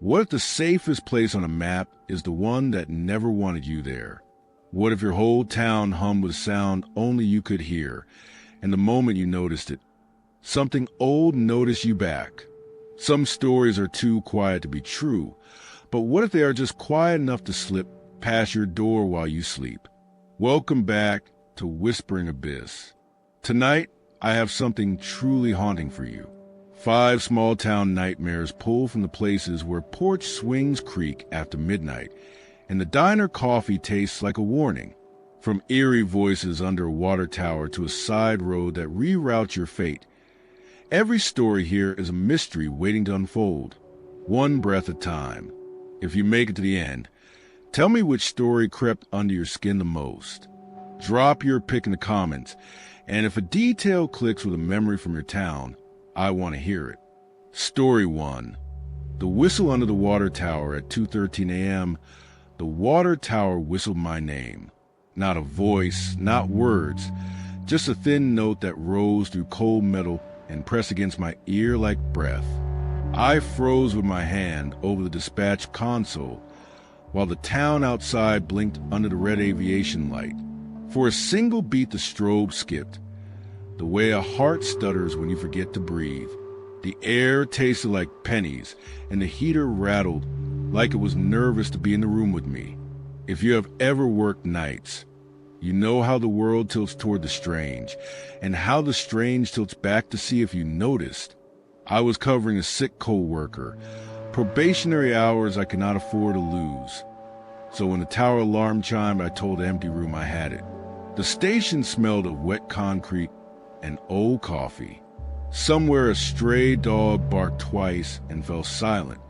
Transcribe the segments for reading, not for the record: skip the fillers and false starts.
What if the safest place on a map is the one that never wanted you there? What if your whole town hummed with a sound only you could hear, and the moment you noticed it, something old noticed you back? Some stories are too quiet to be true, but what if they are just quiet enough to slip past your door while you sleep? Welcome back to Whispering Abyss. Tonight, I have something truly haunting for you. 5 small-town nightmares pulled from the places where Porch swings creak after midnight, and the diner coffee tastes like a warning. From eerie voices under a water tower to a side road that reroutes your fate, every story here is a mystery waiting to unfold, one breath at a time. If you make it to the end, tell me which story crept under your skin the most. Drop your pick in the comments, and if a detail clicks with a memory from your town, I want to hear it. Story 1. The whistle under the water tower at 2:13 a.m. The water tower whistled my name. Not a voice, not words, just a thin note that rose through cold metal and pressed against my ear like breath. I froze with my hand over the dispatch console while the town outside blinked under the red aviation light. For a single beat, the strobe skipped. The way a heart stutters when you forget to breathe. The air tasted like pennies, and the heater rattled like it was nervous to be in the room with me. If you have ever worked nights, you know how the world tilts toward the strange, and how the strange tilts back to see if you noticed. I was covering a sick co-worker, probationary hours I could not afford to lose. So when the tower alarm chimed, I told the empty room I had it. The station smelled of wet concrete and old coffee. Somewhere a stray dog barked twice and fell silent,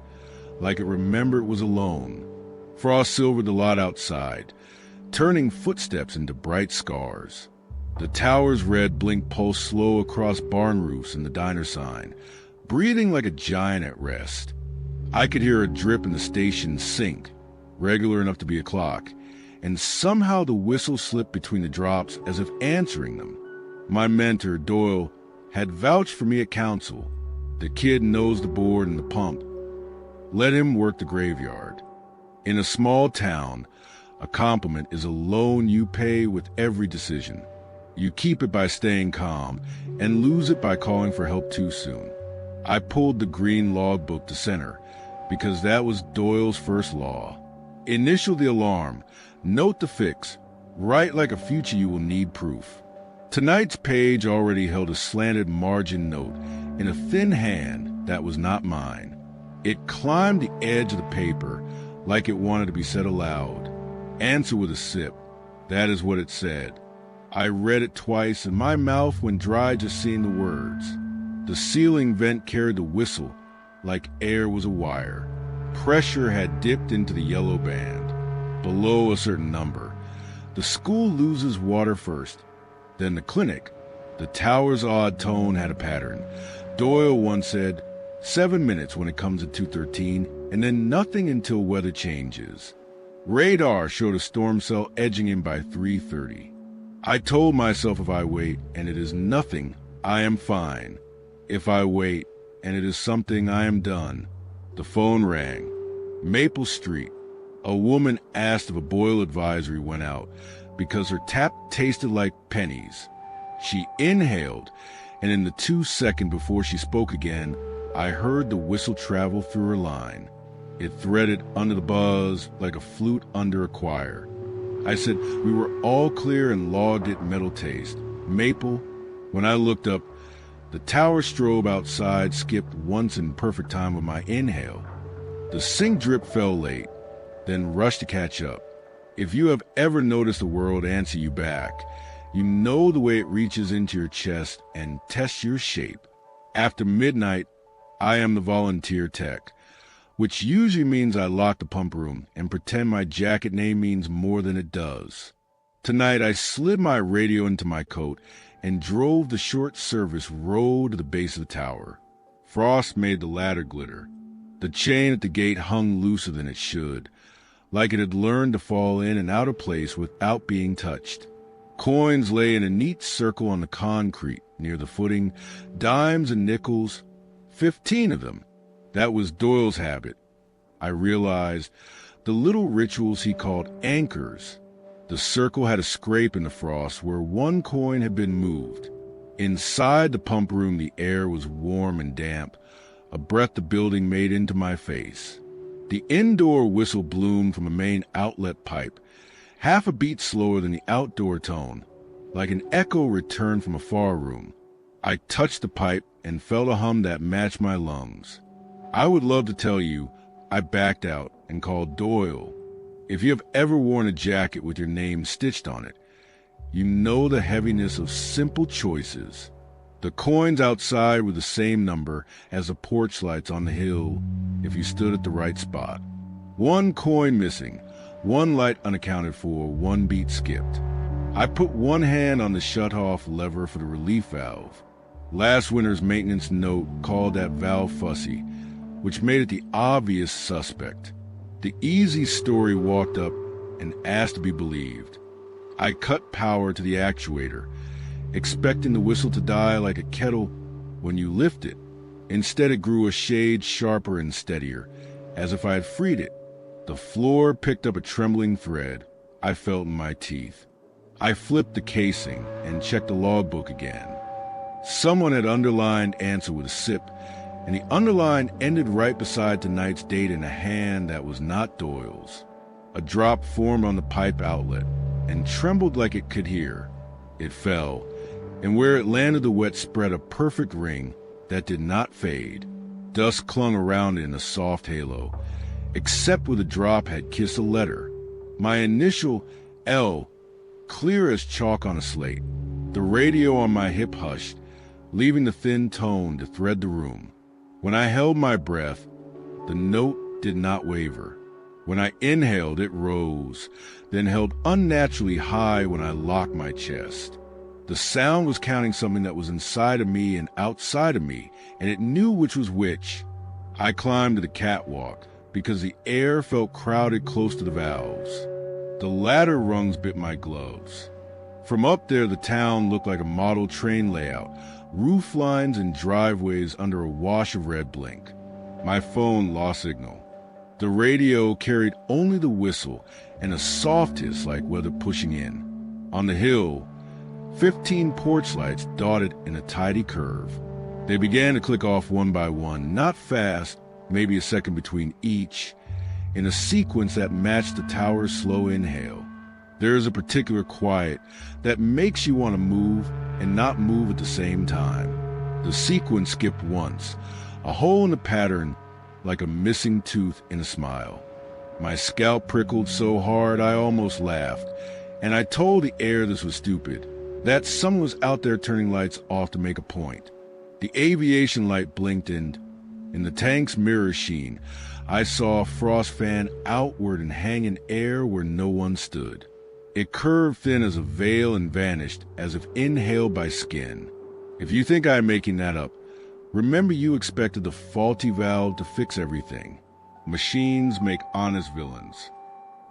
like it remembered it was alone. Frost silvered the lot outside, turning footsteps into bright scars. The tower's red blink pulsed slow across barn roofs and the diner sign, breathing like a giant at rest. I could hear a drip in the station's sink, regular enough to be a clock, and somehow the whistle slipped between the drops as if answering them. My mentor, Doyle, had vouched for me at council. The kid knows the board and the pump. Let him work the graveyard. In a small town, a compliment is a loan you pay with every decision. You keep it by staying calm and lose it by calling for help too soon. I pulled the green logbook to center because that was Doyle's first law. Initial the alarm, note the fix, write like a future you will need proof. Tonight's page already held a slanted margin note in a thin hand that was not mine. It climbed the edge of the paper like it wanted to be said aloud. Answer with a sip. That is what it said. I read it twice and my mouth went dry just seeing the words. The ceiling vent carried the whistle like air was a wire. Pressure had dipped into the yellow band. Below a certain number, the school loses water first. Then the clinic. The tower's odd tone had a pattern. Doyle once said, 7 minutes when it comes at 2:13, and then nothing until weather changes. Radar showed a storm cell edging in by 3:30. I told myself if I wait and it is nothing, I am fine. If I wait and it is something, I am done. The phone rang. Maple Street. A woman asked if a boil advisory went out because her tap tasted like pennies. She inhaled, and in the 2 seconds before she spoke again, I heard the whistle travel through her line. It threaded under the buzz like a flute under a choir. I said we were all clear and logged it metal taste. Maple. When I looked up, the tower strobe outside skipped once in perfect time with my inhale. The sink drip fell late, then rushed to catch up. If you have ever noticed the world answer you back, you know the way it reaches into your chest and tests your shape. After midnight, I am the volunteer tech, which usually means I lock the pump room and pretend my jacket name means more than it does. Tonight, I slid my radio into my coat and drove the short service road to the base of the tower. Frost made the ladder glitter. The chain at the gate hung looser than it should, like it had learned to fall in and out of place without being touched. Coins lay in a neat circle on the concrete near the footing, dimes and nickels, 15 of them. That was Doyle's habit. I realized the little rituals he called anchors. The circle had a scrape in the frost where one coin had been moved. Inside the pump room, the air was warm and damp, a breath the building made into my face. The indoor whistle bloomed from a main outlet pipe, half a beat slower than the outdoor tone, like an echo returned from a far room. I touched the pipe and felt a hum that matched my lungs. I would love to tell you I backed out and called Doyle. If you have ever worn a jacket with your name stitched on it, you know the heaviness of simple choices. The coins outside were the same number as the porch lights on the hill if you stood at the right spot. One coin missing, one light unaccounted for, one beat skipped. I put one hand on the shut-off lever for the relief valve. Last winter's maintenance note called that valve fussy, which made it the obvious suspect. The easy story walked up and asked to be believed. I cut power to the actuator, expecting the whistle to die like a kettle when you lift it. Instead, it grew a shade sharper and steadier, as if I had freed it. The floor picked up a trembling thread I felt in my teeth. I flipped the casing and checked the logbook again. Someone had underlined answer with a sip, and the underline ended right beside tonight's date in a hand that was not Doyle's. A drop formed on the pipe outlet and trembled like it could hear. It fell, and where it landed the wet spread a perfect ring that did not fade. Dust clung around it in a soft halo, except where the drop had kissed a letter. My initial L, clear as chalk on a slate. The radio on my hip hushed, leaving the thin tone to thread the room. When I held my breath, the note did not waver. When I inhaled, it rose, then held unnaturally high when I locked my chest. The sound was counting something that was inside of me and outside of me, and it knew which was which. I climbed to the catwalk because the air felt crowded close to the valves. The ladder rungs bit my gloves. From up there, the town looked like a model train layout, roof lines and driveways under a wash of red blink. My phone lost signal. The radio carried only the whistle and a soft hiss like weather pushing in. On the hill, 15 porch lights dotted in a tidy curve. They began to click off one by one, not fast, maybe a second between each, in a sequence that matched the tower's slow inhale. There is a particular quiet that makes you want to move and not move at the same time. The sequence skipped once, a hole in the pattern like a missing tooth in a smile. My scalp prickled so hard I almost laughed, and I told the air this was stupid, that someone was out there turning lights off to make a point. The aviation light blinked, and in the tank's mirror sheen, I saw a frost fan outward and hang in air where no one stood. It curved thin as a veil and vanished as if inhaled by skin. If you think I'm making that up, remember you expected the faulty valve to fix everything. Machines make honest villains.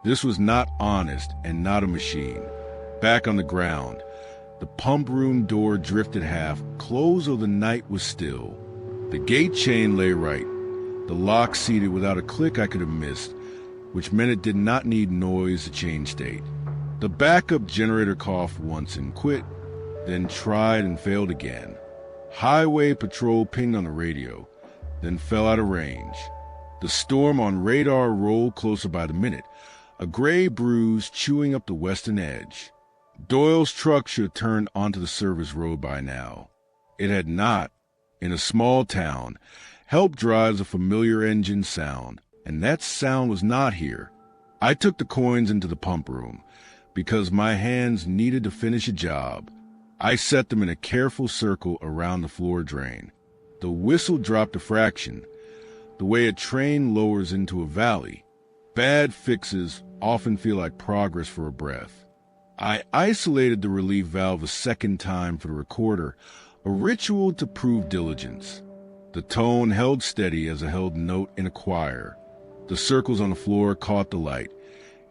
This was not honest and not a machine. Back on the ground, the pump room door drifted half, closed though the night was still. The gate chain lay right, the lock seated without a click I could have missed, which meant it did not need noise to change state. The backup generator coughed once and quit, then tried and failed again. Highway patrol pinged on the radio, then fell out of range. The storm on radar rolled closer by the minute, a gray bruise chewing up the western edge. Doyle's truck should have turned onto the service road by now. It had not. In a small town, help drives a familiar engine sound, and that sound was not here. I took the coins into the pump room because my hands needed to finish a job. I set them in a careful circle around the floor drain. The whistle dropped a fraction, the way a train lowers into a valley. Bad fixes often feel like progress for a breath. I isolated the relief valve a second time for the recorder, a ritual to prove diligence. The tone held steady as a held note in a choir. The circles on the floor caught the light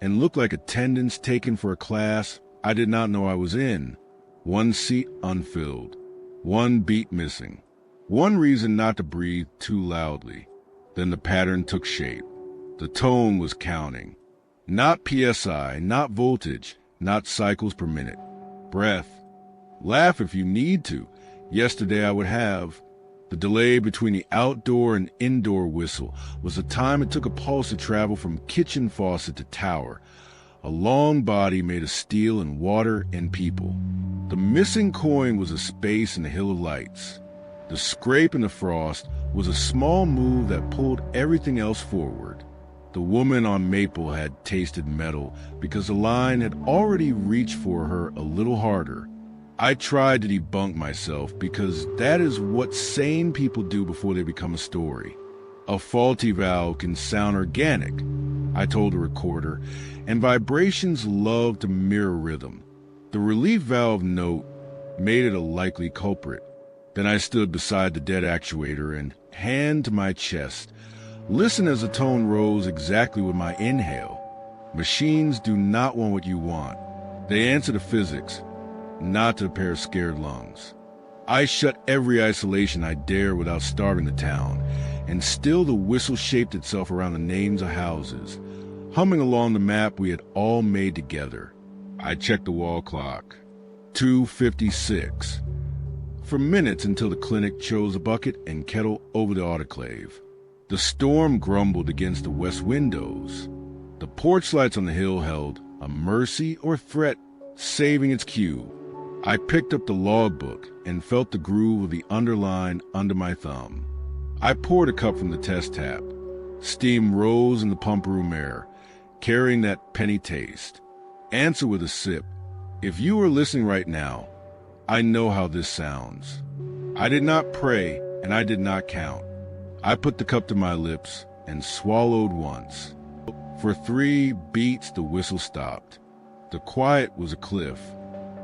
and looked like attendance taken for a class I did not know I was in. One seat unfilled, one beat missing, one reason not to breathe too loudly. Then the pattern took shape. The tone was counting. Not PSI, not voltage, not cycles per minute. Breath. Laugh if you need to. Yesterday I would have. The delay between the outdoor and indoor whistle was the time it took a pulse to travel from kitchen faucet to tower. A long body made of steel and water and people. The missing coin was a space in the hill of lights. The scrape in the frost was a small move that pulled everything else forward. The woman on Maple had tasted metal because the line had already reached for her a little harder. I tried to debunk myself because that is what sane people do before they become a story. A faulty valve can sound organic, I told the recorder, and vibrations love to mirror rhythm. The relief valve note made it a likely culprit. Then I stood beside the dead actuator and, hand to my chest, listened as the tone rose exactly with my inhale. Machines do not want what you want. They answer to physics, not to a pair of scared lungs. I shut every isolation I dare without starving the town, and still the whistle shaped itself around the names of houses, humming along the map we had all made together. I checked the wall clock. 2:56. For minutes until the clinic chose a bucket and kettle over the autoclave. The storm grumbled against the west windows. The porch lights on the hill held a mercy or threat saving its cue. I picked up the logbook and felt the groove of the underline under my thumb. I poured a cup from the test tap. Steam rose in the pump room air, carrying that penny taste. Answer with a sip. If you are listening right now, I know how this sounds. I did not pray and I did not count. I put the cup to my lips and swallowed once. For 3 beats the whistle stopped. The quiet was a cliff.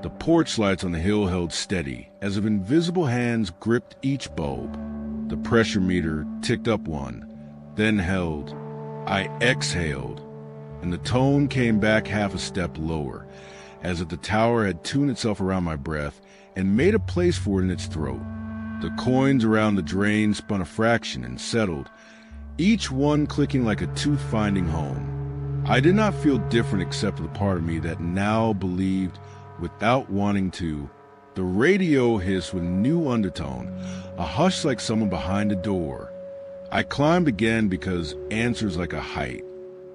The porch lights on the hill held steady, as if invisible hands gripped each bulb. The pressure meter ticked up 1, then held. I exhaled, and the tone came back half a step lower, as if the tower had tuned itself around my breath and made a place for it in its throat. The coins around the drain spun a fraction and settled, each one clicking like a tooth-finding home. I did not feel different except for the part of me that now believed, without wanting to. The radio hissed with new undertone, a hush like someone behind a door. I climbed again because answers like a height.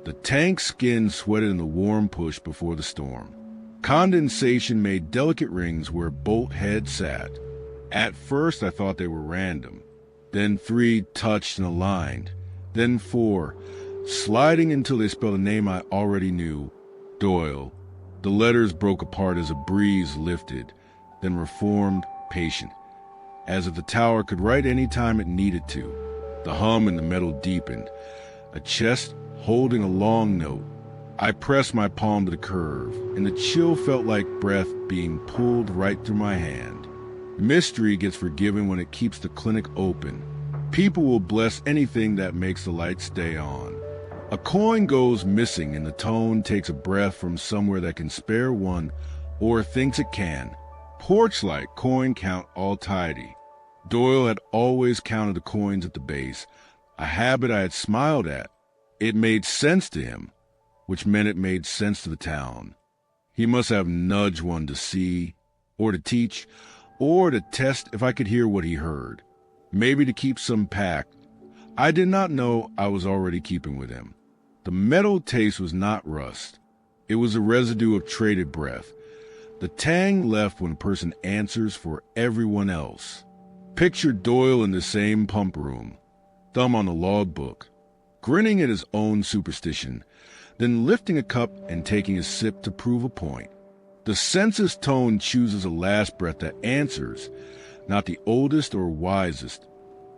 The tank skin sweated in the warm push before the storm. Condensation made delicate rings where bolt head sat. At first I thought they were random. Then 3 touched and aligned. Then 4, sliding until they spelled a name I already knew, Doyle. The letters broke apart as a breeze lifted, then reformed, patient, as if the tower could write any time it needed to. The hum in the metal deepened, a chest holding a long note. I pressed my palm to the curve, and the chill felt like breath being pulled right through my hand. Mystery gets forgiven when it keeps the clinic open. People will bless anything that makes the lights stay on. A coin goes missing and the tone takes a breath from somewhere that can spare one or thinks it can. Porch light, coin count all tidy. Doyle had always counted the coins at the base, a habit I had smiled at. It made sense to him, which meant it made sense to the town. He must have nudged one to see, or to teach, or to test if I could hear what he heard. Maybe to keep some pact. I did not know I was already keeping with him. The metal taste was not rust. It was a residue of traded breath. The tang left when a person answers for everyone else. Picture Doyle in the same pump room, thumb on the logbook, grinning at his own superstition, then lifting a cup and taking a sip to prove a point. The census tone chooses a last breath that answers, not the oldest or wisest,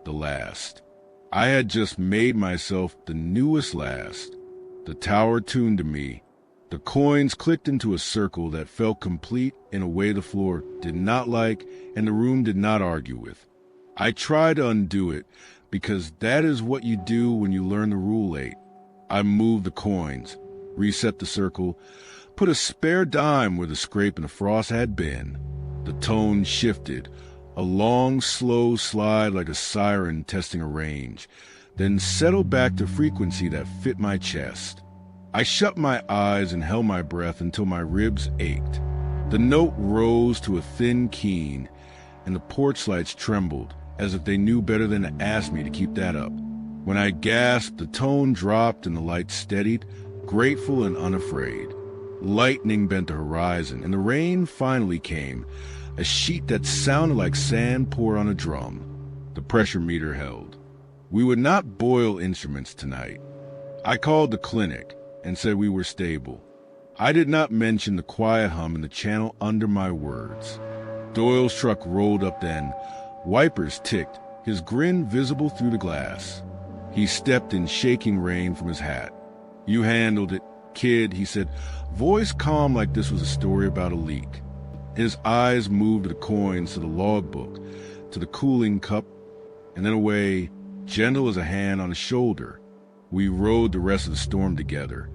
the last. I had just made myself the newest last. The tower tuned to me. The coins clicked into a circle that felt complete in a way the floor did not like and the room did not argue with. I tried to undo it because that is what you do when you learn the rule late. I moved the coins, reset the circle, put a spare dime where the scrape and the frost had been. The tone shifted, a long, slow slide like a siren testing a range, then settled back to frequency that fit my chest. I shut my eyes and held my breath until my ribs ached. The note rose to a thin keen, and the porch lights trembled, as if they knew better than to ask me to keep that up. When I gasped, the tone dropped and the light steadied, grateful and unafraid. Lightning bent the horizon, and the rain finally came, a sheet that sounded like sand poured on a drum. The pressure meter held. We would not boil instruments tonight. I called the clinic and said we were stable. I did not mention the quiet hum in the channel under my words. Doyle's truck rolled up then. Wipers ticked, his grin visible through the glass. He stepped in shaking rain from his hat. "You handled it, kid," he said, voice calm like this was a story about a leak. His eyes moved to the coins, to the logbook, to the cooling cup, and then away, gentle as a hand on a shoulder. We rode the rest of the storm together.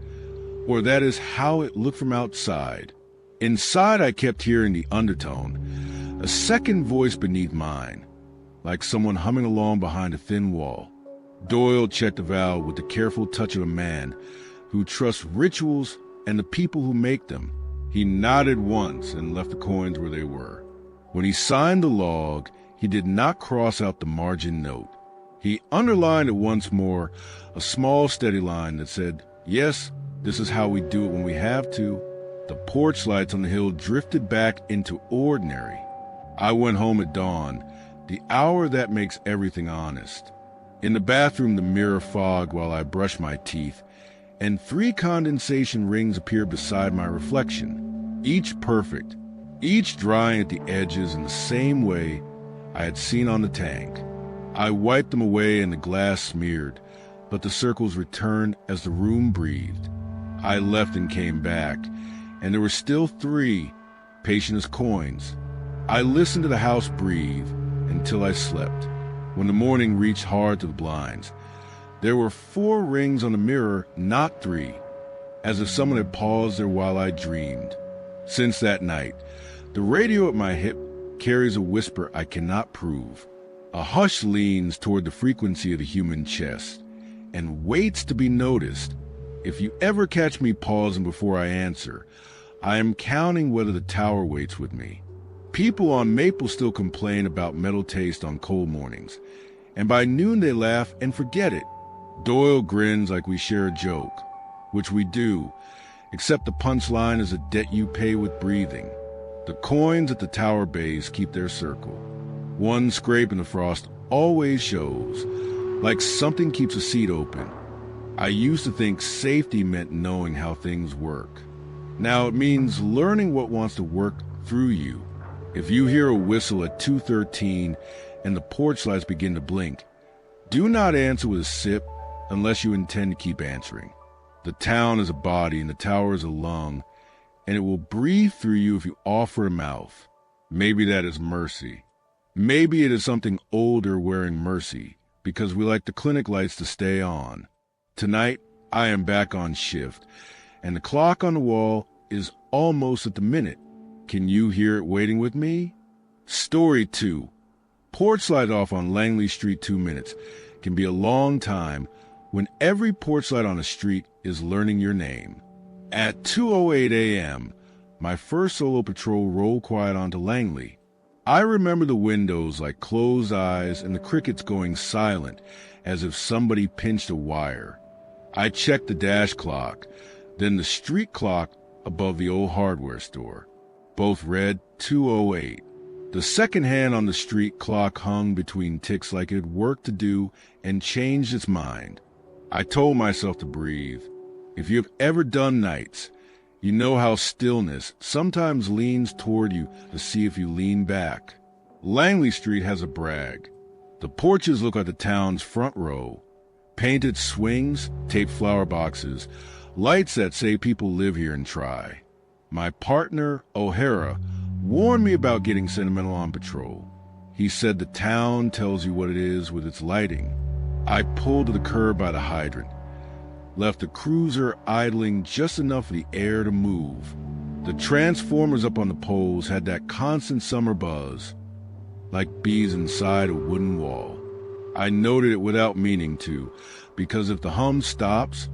Or that is how it looked from outside. Inside I kept hearing the undertone, a second voice beneath mine, like someone humming along behind a thin wall. Doyle checked the valve with the careful touch of a man who trusts rituals and the people who make them. He nodded once and left the coins where they were. When he signed the log, he did not cross out the margin note. He underlined it once more, a small steady line that said, "Yes, this is how we do it when we have to." The porch lights on the hill drifted back into ordinary. I went home at dawn, the hour that makes everything honest. In the bathroom, the mirror fogged while I brushed my teeth, and 3 condensation rings appeared beside my reflection, each perfect, each drying at the edges in the same way I had seen on the tank. I wiped them away and the glass smeared, but the circles returned as the room breathed. I left and came back, and there were still 3, patient as coins. I listened to the house breathe until I slept. When the morning reached hard to the blinds, there were 4 rings on the mirror, not 3, as if someone had paused there while I dreamed. Since that night, the radio at my hip carries a whisper I cannot prove. A hush leans toward the frequency of the human chest and waits to be noticed. If you ever catch me pausing before I answer, I am counting whether the tower waits with me. People on Maple still complain about metal taste on cold mornings, and by noon they laugh and forget it. Doyle grins like we share a joke, which we do, except the punchline is a debt you pay with breathing. The coins at the tower base keep their circle. One scrape in the frost always shows, like something keeps a seat open. I used to think safety meant knowing how things work. Now it means learning what wants to work through you. If you hear a whistle at 2:13 and the porch lights begin to blink, do not answer with a sip unless you intend to keep answering. The town is a body and the tower is a lung, and it will breathe through you if you offer a mouth. Maybe that is mercy. Maybe it is something older wearing mercy, because we like the clinic lights to stay on. Tonight, I am back on shift, and the clock on the wall is almost at the minute. Can you hear it waiting with me? Story 2. Porch light off on Langley Street 2 minutes can be a long time when every porch light on a street is learning your name. At 2:08 a.m., my first solo patrol rolled quiet onto Langley. I remember the windows like closed eyes and the crickets going silent as if somebody pinched a wire. I checked the dash clock, then the street clock above the old hardware store. Both read 2:08. The second hand on the street clock hung between ticks like it had work to do and changed its mind. I told myself to breathe. If you have ever done nights, you know how stillness sometimes leans toward you to see if you lean back. Langley Street has a brag. The porches look like the town's front row. Painted swings, taped flower boxes, lights that say people live here and try. My partner, O'Hara, warned me about getting sentimental on patrol. He said the town tells you what it is with its lighting. I pulled to the curb by the hydrant, left the cruiser idling just enough for the air to move. The transformers up on the poles had that constant summer buzz, like bees inside a wooden wall. I noted it without meaning to, because if the hum stops,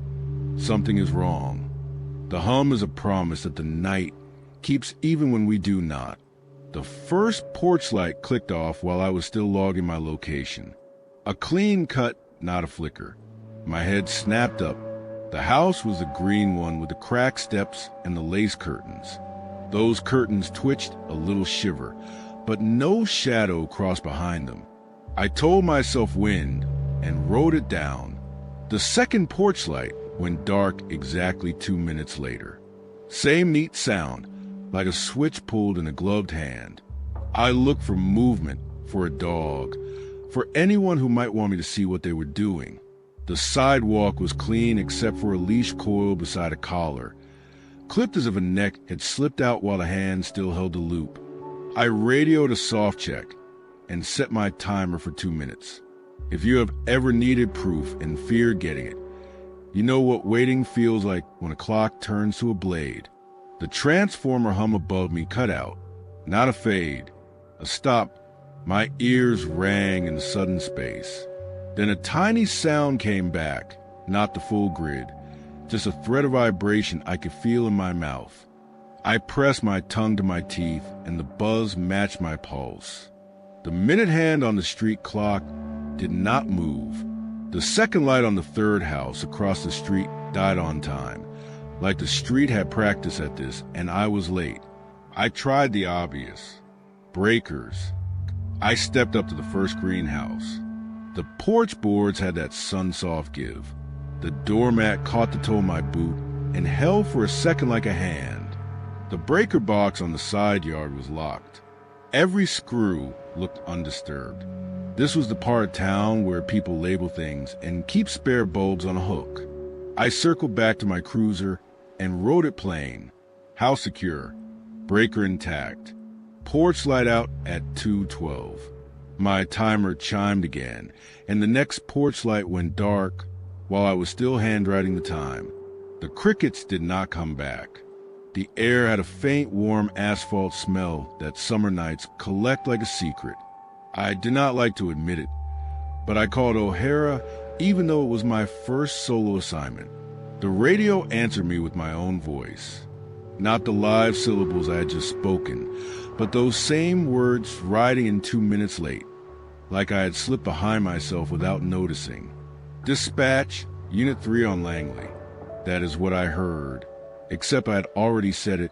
something is wrong. The hum is a promise that the night keeps even when we do not. The first porch light clicked off while I was still logging my location. A clean cut, not a flicker. My head snapped up. The house was the green one with the cracked steps and the lace curtains. Those curtains twitched a little shiver, but no shadow crossed behind them. I told myself wind and wrote it down. The second porch light went dark exactly 2 minutes later. Same neat sound, like a switch pulled in a gloved hand. I looked for movement, for a dog, for anyone who might want me to see what they were doing. The sidewalk was clean except for a leash coil beside a collar, clipped as if a neck had slipped out while the hand still held the loop. I radioed a soft check and set my timer for 2 minutes. If you have ever needed proof and feared getting it, you know what waiting feels like when a clock turns to a blade. The transformer hum above me cut out, not a fade, a stop. My ears rang in sudden space. Then a tiny sound came back, not the full grid, just a thread of vibration I could feel in my mouth. I pressed my tongue to my teeth, and the buzz matched my pulse. The minute hand on the street clock did not move. The second light on the third house across the street died on time, like the street had practice at this, and I was late. I tried the obvious. Breakers. I stepped up to the first greenhouse. The porch boards had that sun-soft give. The doormat caught the toe of my boot and held for a second like a hand. The breaker box on the side yard was locked. Every screw looked undisturbed. This was the part of town where people label things and keep spare bulbs on a hook. I circled back to my cruiser and wrote it plain. House secure. Breaker intact. Porch light out at 2:12. My timer chimed again, and the next porch light went dark while I was still handwriting the time. The crickets did not come back. The air had a faint, warm asphalt smell that summer nights collect like a secret. I did not like to admit it, but I called O'Hara even though it was my first solo assignment. The radio answered me with my own voice. Not the live syllables I had just spoken, but those same words riding in 2 minutes late, like I had slipped behind myself without noticing. Dispatch, Unit 3 on Langley. That is what I heard, except I had already said it,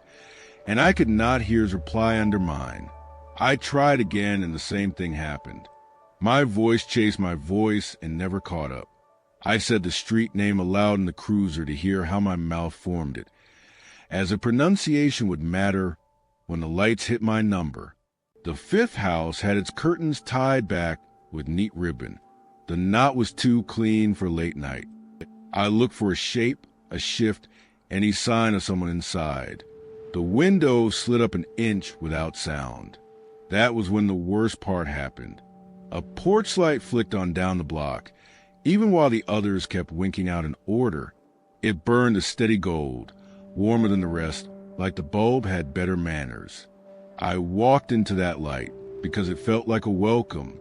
and I could not hear his reply under mine. I tried again, and the same thing happened. My voice chased my voice and never caught up. I said the street name aloud in the cruiser to hear how my mouth formed it, as a pronunciation would matter when the lights hit my number. The fifth house had its curtains tied back with neat ribbon. The knot was too clean for late night. I looked for a shape, a shift, any sign of someone inside. The window slid up an inch without sound. That was when the worst part happened. A porch light flicked on down the block, even while the others kept winking out an order. It burned a steady gold, warmer than the rest, like the bulb had better manners. I walked into that light because it felt like a welcome.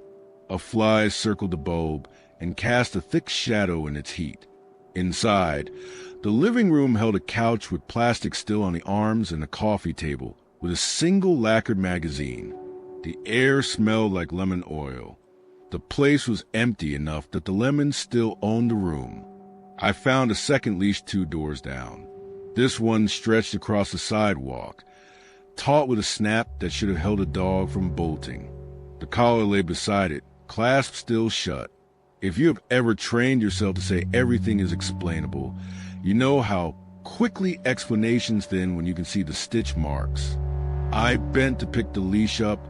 A fly circled the bulb and cast a thick shadow in its heat. Inside, the living room held a couch with plastic still on the arms and a coffee table with a single lacquered magazine. The air smelled like lemon oil. The place was empty enough that the lemons still owned the room. I found a second leash 2 doors down. This one stretched across the sidewalk, taut with a snap that should have held a dog from bolting. The collar lay beside it, clasped still shut. If you have ever trained yourself to say everything is explainable, you know how quickly explanations thin when you can see the stitch marks. I bent to pick the leash up,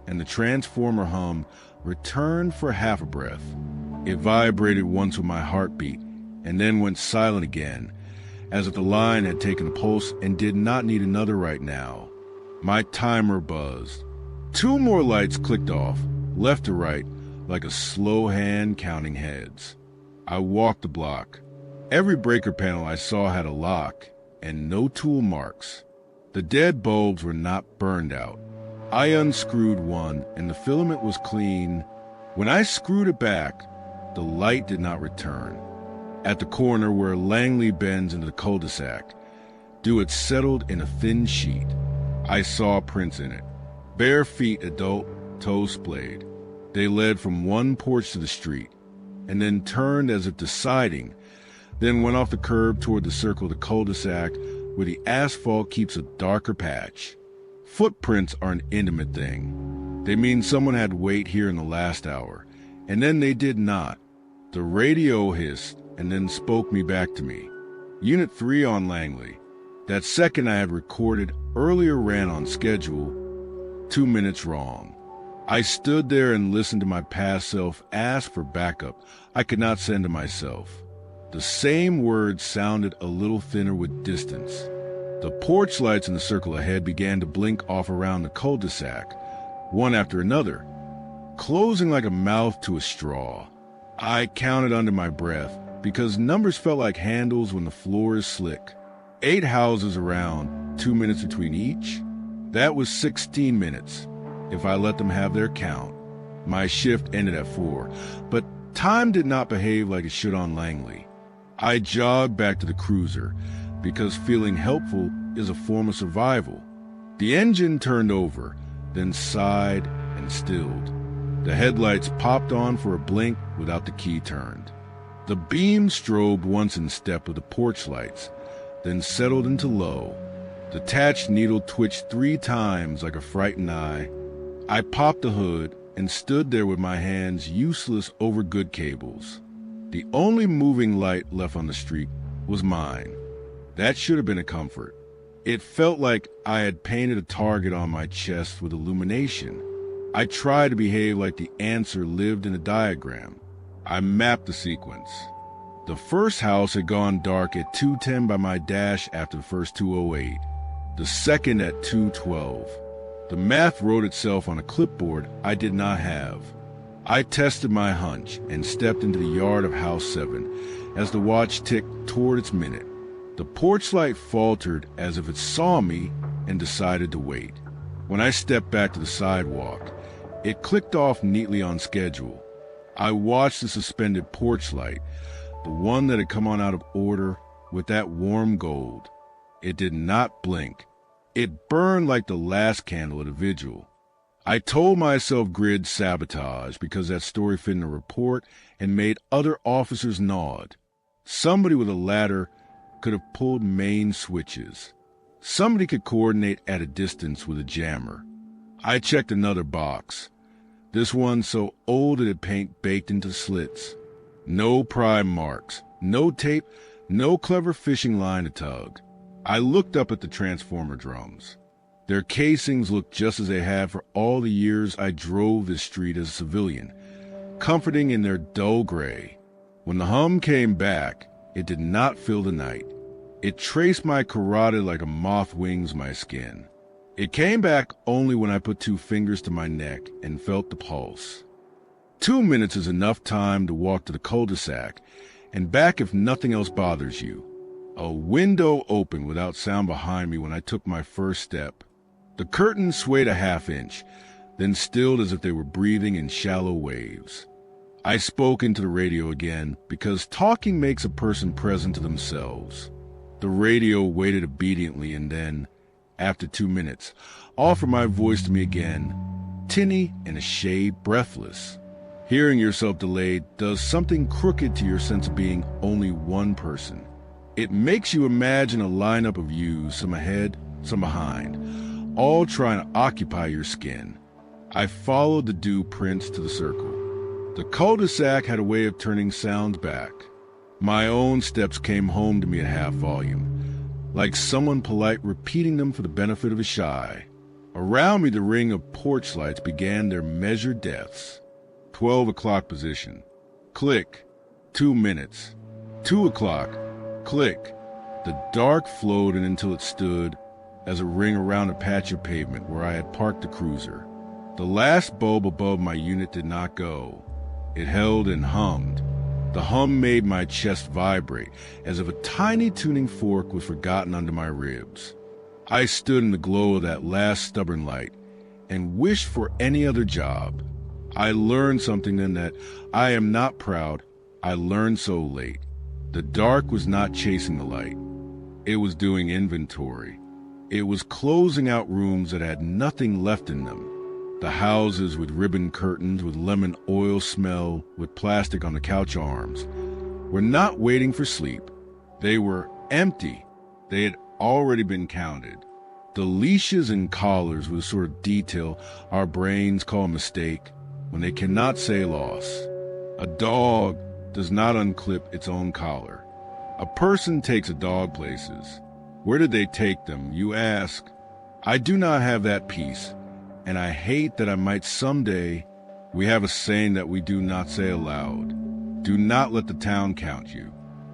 and the transformer hum returned for half a breath. It vibrated once with my heartbeat, and then went silent again, as if the line had taken a pulse and did not need another right now. My timer buzzed. 2 more lights clicked off, left to right, like a slow hand counting heads. I walked the block. Every breaker panel I saw had a lock, and no tool marks. The dead bulbs were not burned out. I unscrewed one, and the filament was clean, When I screwed it back, the light did not return. At the corner where Langley bends into the cul-de-sac, dew had settled in a thin sheet. I saw prints in it. Bare feet, adult, toes splayed. They led from one porch to the street, and then turned as if deciding, then went off the curb toward the circle of the cul-de-sac where the asphalt keeps a darker patch. Footprints are an intimate thing. They mean someone had weight here in the last hour, and then they did not. The radio hissed and then spoke me back to me. Unit 3 on Langley. That second I had recorded earlier ran on schedule, 2 minutes wrong. I stood there and listened to my past self ask for backup I could not send to myself. The same words sounded a little thinner with distance. The porch lights in the circle ahead began to blink off around the cul-de-sac, one after another, closing like a mouth to a straw. I counted under my breath, because numbers felt like handles when the floor is slick. 8 houses around, 2 minutes between each. That was 16 minutes, if I let them have their count. My shift ended at 4, but time did not behave like it should on Langley. I jogged back to the cruiser, because feeling helpful is a form of survival. The engine turned over, then sighed and stilled. The headlights popped on for a blink without the key turned. The beam strobed once in step with the porch lights, then settled into low. The attached needle twitched 3 times like a frightened eye. I popped the hood and stood there with my hands useless over good cables. The only moving light left on the street was mine. That should have been a comfort. It felt like I had painted a target on my chest with illumination. I tried to behave like the answer lived in a diagram. I mapped the sequence. The first house had gone dark at 2:10 by my dash after the first 2:08. The second at 2:12. The math wrote itself on a clipboard I did not have. I tested my hunch and stepped into the yard of House 7 as the watch ticked toward its minute. The porch light faltered as if it saw me and decided to wait. When I stepped back to the sidewalk, it clicked off neatly on schedule. I watched the suspended porch light, the one that had come on out of order with that warm gold. It did not blink. It burned like the last candle at a vigil. I told myself grid sabotage because that story fit in a report and made other officers nod. Somebody with a ladder could have pulled main switches. Somebody could coordinate at a distance with a jammer. I checked another box. This one so old it had paint baked into slits. No prime marks, no tape, no clever fishing line to tug. I looked up at the transformer drums. Their casings looked just as they had for all the years I drove this street as a civilian, comforting in their dull gray. When the hum came back, it did not fill the night. It traced my carotid like a moth wings my skin. It came back only when I put 2 fingers to my neck and felt the pulse. 2 minutes is enough time to walk to the cul-de-sac and back if nothing else bothers you. A window opened without sound behind me when I took my first step. The curtains swayed a half-inch, then stilled as if they were breathing in shallow waves. I spoke into the radio again because talking makes a person present to themselves. The radio waited obediently and then, after 2 minutes, offered my voice to me again, tinny and a shade breathless. Hearing yourself delayed does something crooked to your sense of being only one person. It makes you imagine a lineup of yous, some ahead, some behind, all trying to occupy your skin. I followed the dew prints to the circle. The cul-de-sac had a way of turning sounds back. My own steps came home to me at half volume, like someone polite repeating them for the benefit of the shy. Around me the ring of porch lights began their measured deaths. 12 o'clock position. Click. 2 minutes. 2 o'clock. Click. The dark floated until it stood as a ring around a patch of pavement where I had parked the cruiser. The last bulb above my unit did not go. It held and hummed. The hum made my chest vibrate as if a tiny tuning fork was forgotten under my ribs. I stood in the glow of that last stubborn light and wished for any other job. I learned something then that I am not proud. I learned so late. The dark was not chasing the light. It was doing inventory. It was closing out rooms that had nothing left in them. The houses with ribbon curtains, with lemon oil smell, with plastic on the couch arms, were not waiting for sleep. They were empty. They had already been counted. The leashes and collars were the sort of detail our brains call a mistake when they cannot say loss. A dog does not unclip its own collar. A person takes a dog places. Where did they take them, you ask? I do not have that peace, and I hate that I might someday. We have a saying that we do not say aloud. Do not let the town count you.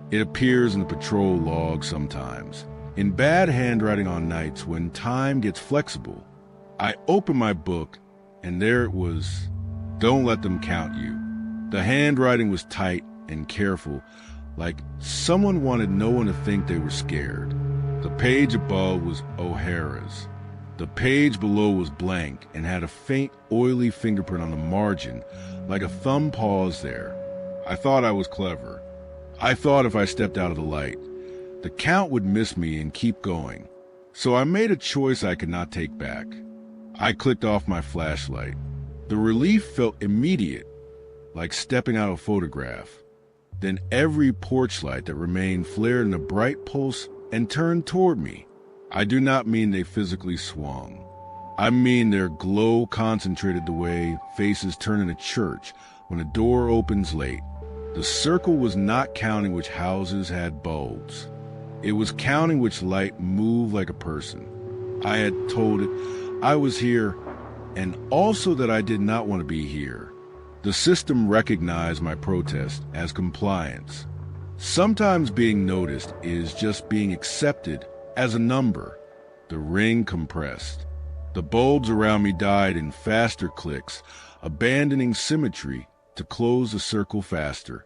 It appears in the patrol log sometimes, in bad handwriting on nights when time gets flexible. I opened my book, and there it was. Don't let them count you. The handwriting was tight and careful, like someone wanted no one to think they were scared. The page above was O'Hara's. The page below was blank and had a faint, oily fingerprint on the margin, like a thumb pause there. I thought I was clever. I thought if I stepped out of the light, the count would miss me and keep going. So I made a choice I could not take back. I clicked off my flashlight. The relief felt immediate, like stepping out of a photograph. Then every porch light that remained flared in a bright pulse and turned toward me. I do not mean they physically swung. I mean their glow concentrated the way faces turn in a church when a door opens late. The circle was not counting which houses had bulbs. It was counting which light moved like a person. I had told it I was here, and also that I did not want to be here. The system recognized my protest as compliance. Sometimes being noticed is just being accepted as a number. The ring compressed. The bulbs around me died in faster clicks, abandoning symmetry to close the circle faster.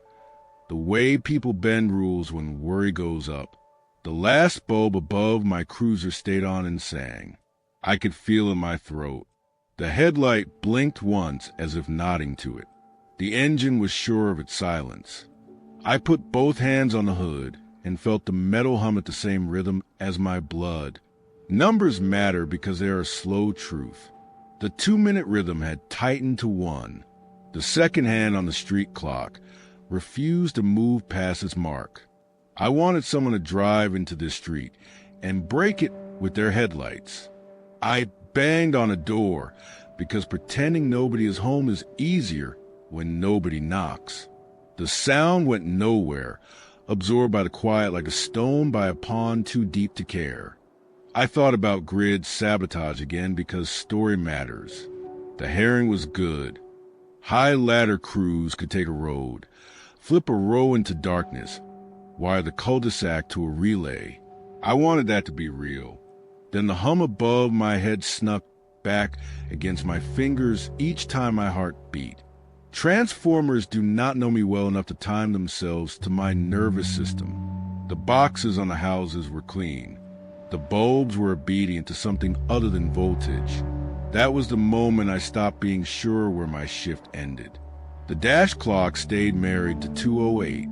The way people bend rules when worry goes up. The last bulb above my cruiser stayed on and sang. I could feel in my throat. The headlight blinked once as if nodding to it. The engine was sure of its silence. I put both hands on the hood and felt the metal hum at the same rhythm as my blood. Numbers matter because they are a slow truth. The 2-minute rhythm had tightened to 1. The second hand on the street clock refused to move past its mark. I wanted someone to drive into this street and break it with their headlights. I banged on a door because pretending nobody is home is easier when nobody knocks. The sound went nowhere, absorbed by the quiet like a stone by a pond too deep to care. I thought about grid sabotage again because story matters. The herring was good. High ladder crews could take a road, flip a row into darkness, wire the cul-de-sac to a relay. I wanted that to be real. Then the hum above my head snuck back against my fingers each time my heart beat. Transformers do not know me well enough to time themselves to my nervous system. The boxes on the houses were clean. The bulbs were obedient to something other than voltage. That was the moment I stopped being sure where my shift ended. The dash clock stayed married to 2:08.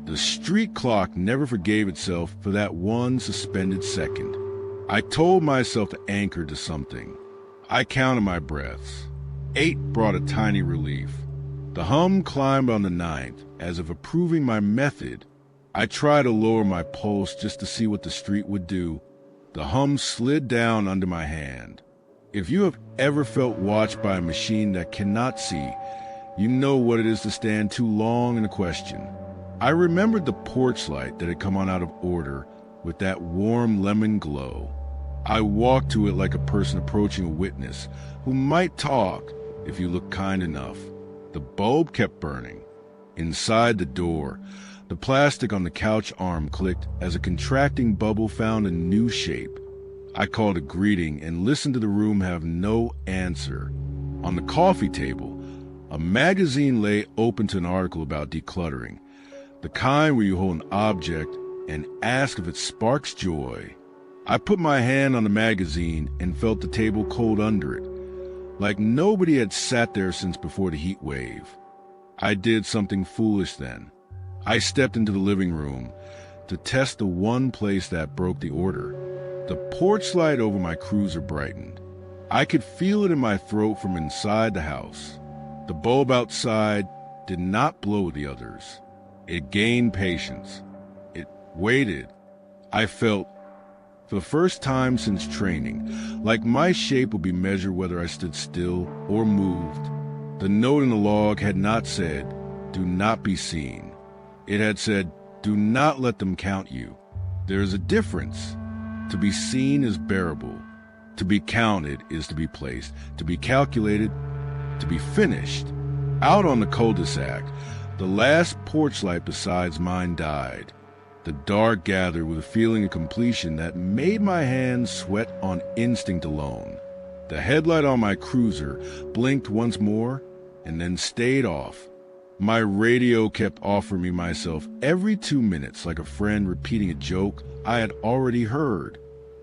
The street clock never forgave itself for that one suspended second. I told myself to anchor to something. I counted my breaths. 8 brought a tiny relief. The hum climbed on the 9th, as if approving my method. I tried to lower my pulse just to see what the street would do. The hum slid down under my hand. If you have ever felt watched by a machine that cannot see, you know what it is to stand too long in a question. I remembered the porch light that had come on out of order with that warm lemon glow. I walked to it like a person approaching a witness who might talk if you look kind enough. The bulb kept burning. Inside the door, the plastic on the couch arm clicked as a contracting bubble found a new shape. I called a greeting and listened to the room have no answer. On the coffee table, a magazine lay open to an article about decluttering, the kind where you hold an object and ask if it sparks joy. I put my hand on the magazine and felt the table cold under it. like nobody had sat there since before the heat wave. I did something foolish then. I stepped into the living room to test the one place that broke the order. The porch light over my cruiser brightened. I could feel it in my throat from inside the house. The bulb outside did not blow with the others. It gained patience. It waited. I felt, for the first time since training, like my shape would be measured whether I stood still or moved. The note in the log had not said, "Do not be seen." It had said, "Do not let them count you." There is a difference. To be seen is bearable. To be counted is to be placed. To be calculated, to be finished. Out on the cul-de-sac, the last porch light besides mine died. The dark gathered with a feeling of completion that made my hands sweat on instinct alone. The headlight on my cruiser blinked once more and then stayed off. My radio kept offering me myself every 2 minutes like a friend repeating a joke I had already heard.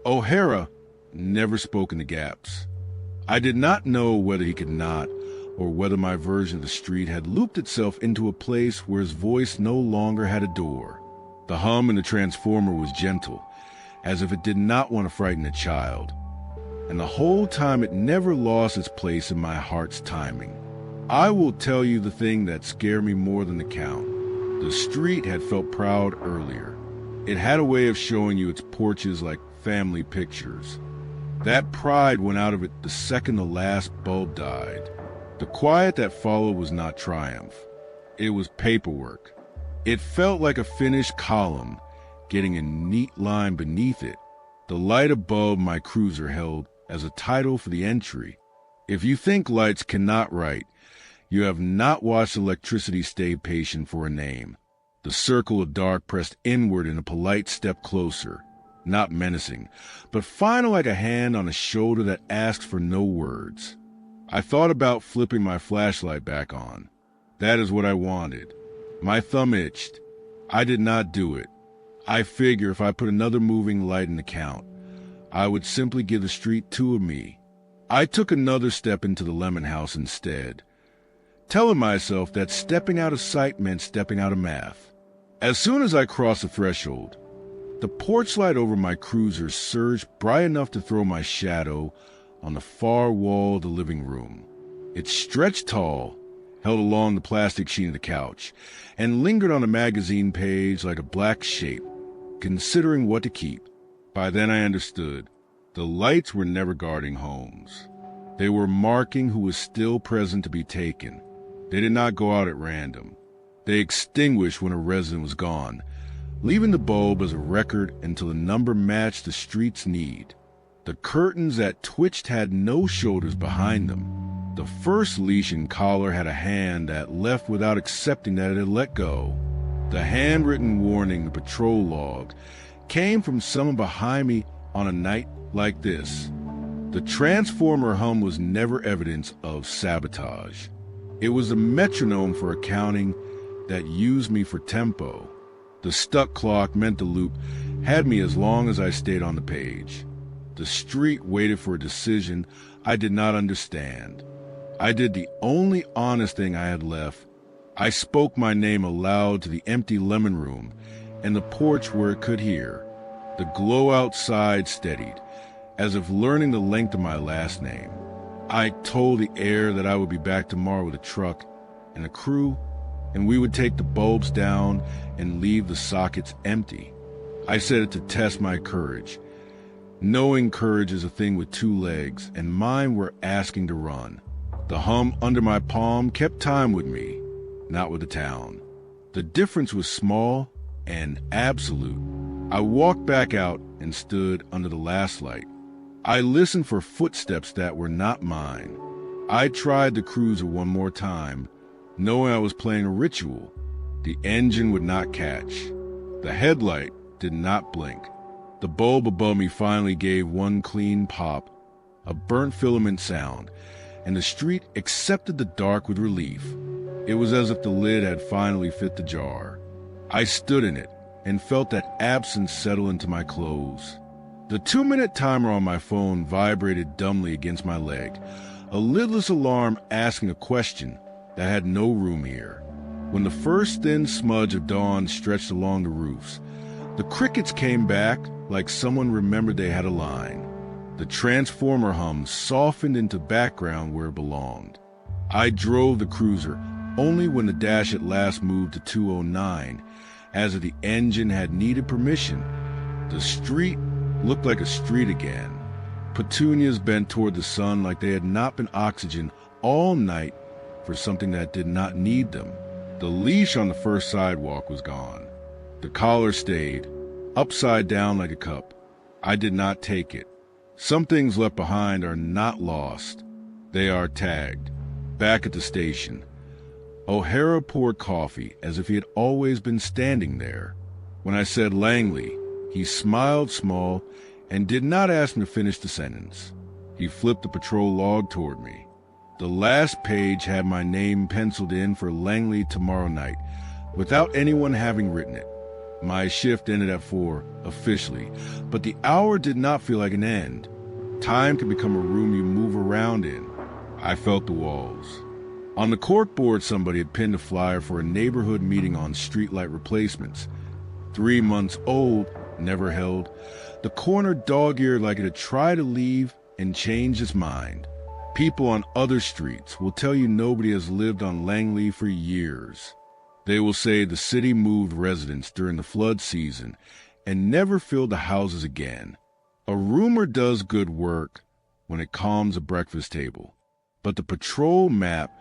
O'Hara never spoke in the gaps. I did not know whether he could not, or whether my version of the street had looped itself into a place where his voice no longer had a door. The hum in the transformer was gentle, as if it did not want to frighten a child. And the whole time it never lost its place in my heart's timing. I will tell you the thing that scared me more than the count. The street had felt proud earlier. It had a way of showing you its porches like family pictures. That pride went out of it the second the last bulb died. The quiet that followed was not triumph. It was paperwork. It felt like a finished column, getting a neat line beneath it. The light above my cruiser held as a title for the entry. If you think lights cannot write, you have not watched electricity stay patient for a name. The circle of dark pressed inward in a polite step closer, not menacing, but final like a hand on a shoulder that asks for no words. I thought about flipping my flashlight back on. That is what I wanted. My thumb itched. I did not do it. I figure if I put another moving light in the count, I would simply give the street two of me. I took another step into the lemon house instead, telling myself that stepping out of sight meant stepping out of math. As soon as I crossed the threshold, the porch light over my cruiser surged bright enough to throw my shadow on the far wall of the living room. It stretched tall, held along the plastic sheet of the couch, and lingered on a magazine page like a black shape, considering what to keep. By then I understood. The lights were never guarding homes. They were marking who was still present to be taken. They did not go out at random. They extinguished when a resident was gone, leaving the bulb as a record until the number matched the street's need. The curtains that twitched had no shoulders behind them. The first leash and collar had a hand that left without accepting that it had let go. The handwritten warning, the patrol log, came from someone behind me on a night like this. The transformer hum was never evidence of sabotage. It was a metronome for accounting that used me for tempo. The stuck clock meant the loop had me as long as I stayed on the page. The street waited for a decision I did not understand. I did the only honest thing I had left. I spoke my name aloud to the empty lemon room and the porch where it could hear. The glow outside steadied, as if learning the length of my last name. I told the air that I would be back tomorrow with a truck and a crew, and we would take the bulbs down and leave the sockets empty. I said it to test my courage, knowing courage is a thing with two legs, and mine were asking to run. The hum under my palm kept time with me, not with the town. The difference was small and absolute. I walked back out and stood under the last light. I listened for footsteps that were not mine. I tried the cruiser one more time, knowing I was playing a ritual. The engine would not catch. The headlight did not blink. The bulb above me finally gave one clean pop, a burnt filament sound, and the street accepted the dark with relief. It was as if the lid had finally fit the jar. I stood in it and felt that absence settle into my clothes. The 2-minute timer on my phone vibrated dumbly against my leg, A lidless alarm asking a question that had no room here. When the first thin smudge of dawn stretched along the roofs, the crickets came back like someone remembered they had a line. The transformer hum softened into background where it belonged. I drove the cruiser only when the dash at last moved to 209, as if the engine had needed permission. The street looked like a street again. Petunias bent toward the sun like they had not been oxygened all night for something that did not need them. The leash on the first sidewalk was gone. The collar stayed, upside down like a cup. I did not take it. Some things left behind are not lost. They are tagged. Back at the station, O'Hara poured coffee as if he had always been standing there. When I said Langley, he smiled small and did not ask me to finish the sentence. He flipped the patrol log toward me. The last page had my name penciled in for Langley tomorrow night, without anyone having written it. My shift ended at 4, officially, but the hour did not feel like an end. Time can become a room you move around in. I felt the walls. On the corkboard, somebody had pinned a flyer for a neighborhood meeting on streetlight replacements. 3 months old, never held. The corner dog-eared like it had tried to leave and changed its mind. People on other streets will tell you nobody has lived on Langley for years. They will say the city moved residents during the flood season and never filled the houses again. A rumor does good work when it calms a breakfast table, but the patrol map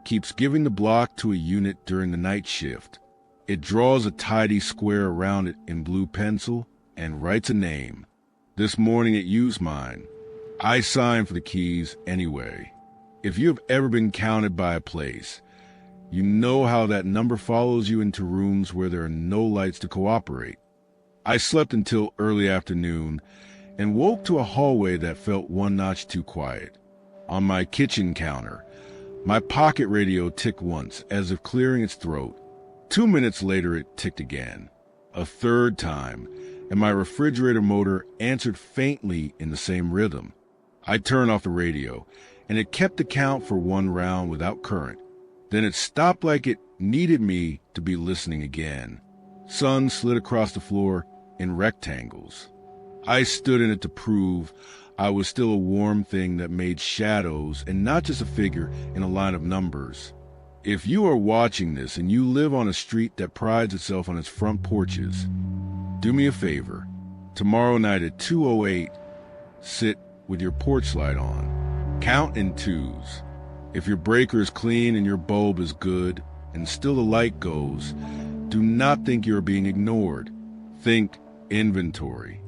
keeps giving the block to a unit during the night shift. It draws a tidy square around it in blue pencil and writes a name. This morning it used mine. I signed for the keys anyway. If you have ever been counted by a place, you know how that number follows you into rooms where there are no lights to cooperate. I slept until early afternoon and woke to a hallway that felt one notch too quiet. On my kitchen counter, my pocket radio ticked once, as if clearing its throat. 2 minutes later it ticked again. A third time, and my refrigerator motor answered faintly in the same rhythm. I turned off the radio, and it kept the count for 1 round without current. Then it stopped like it needed me to be listening again. Sun slid across the floor in rectangles. I stood in it to prove I was still a warm thing that made shadows and not just a figure in a line of numbers. If you are watching this and you live on a street that prides itself on its front porches, do me a favor. Tomorrow night at 2:08, sit with your porch light on. Count in twos. If your breaker is clean and your bulb is good and still the light goes, do not think you're being ignored. Think inventory.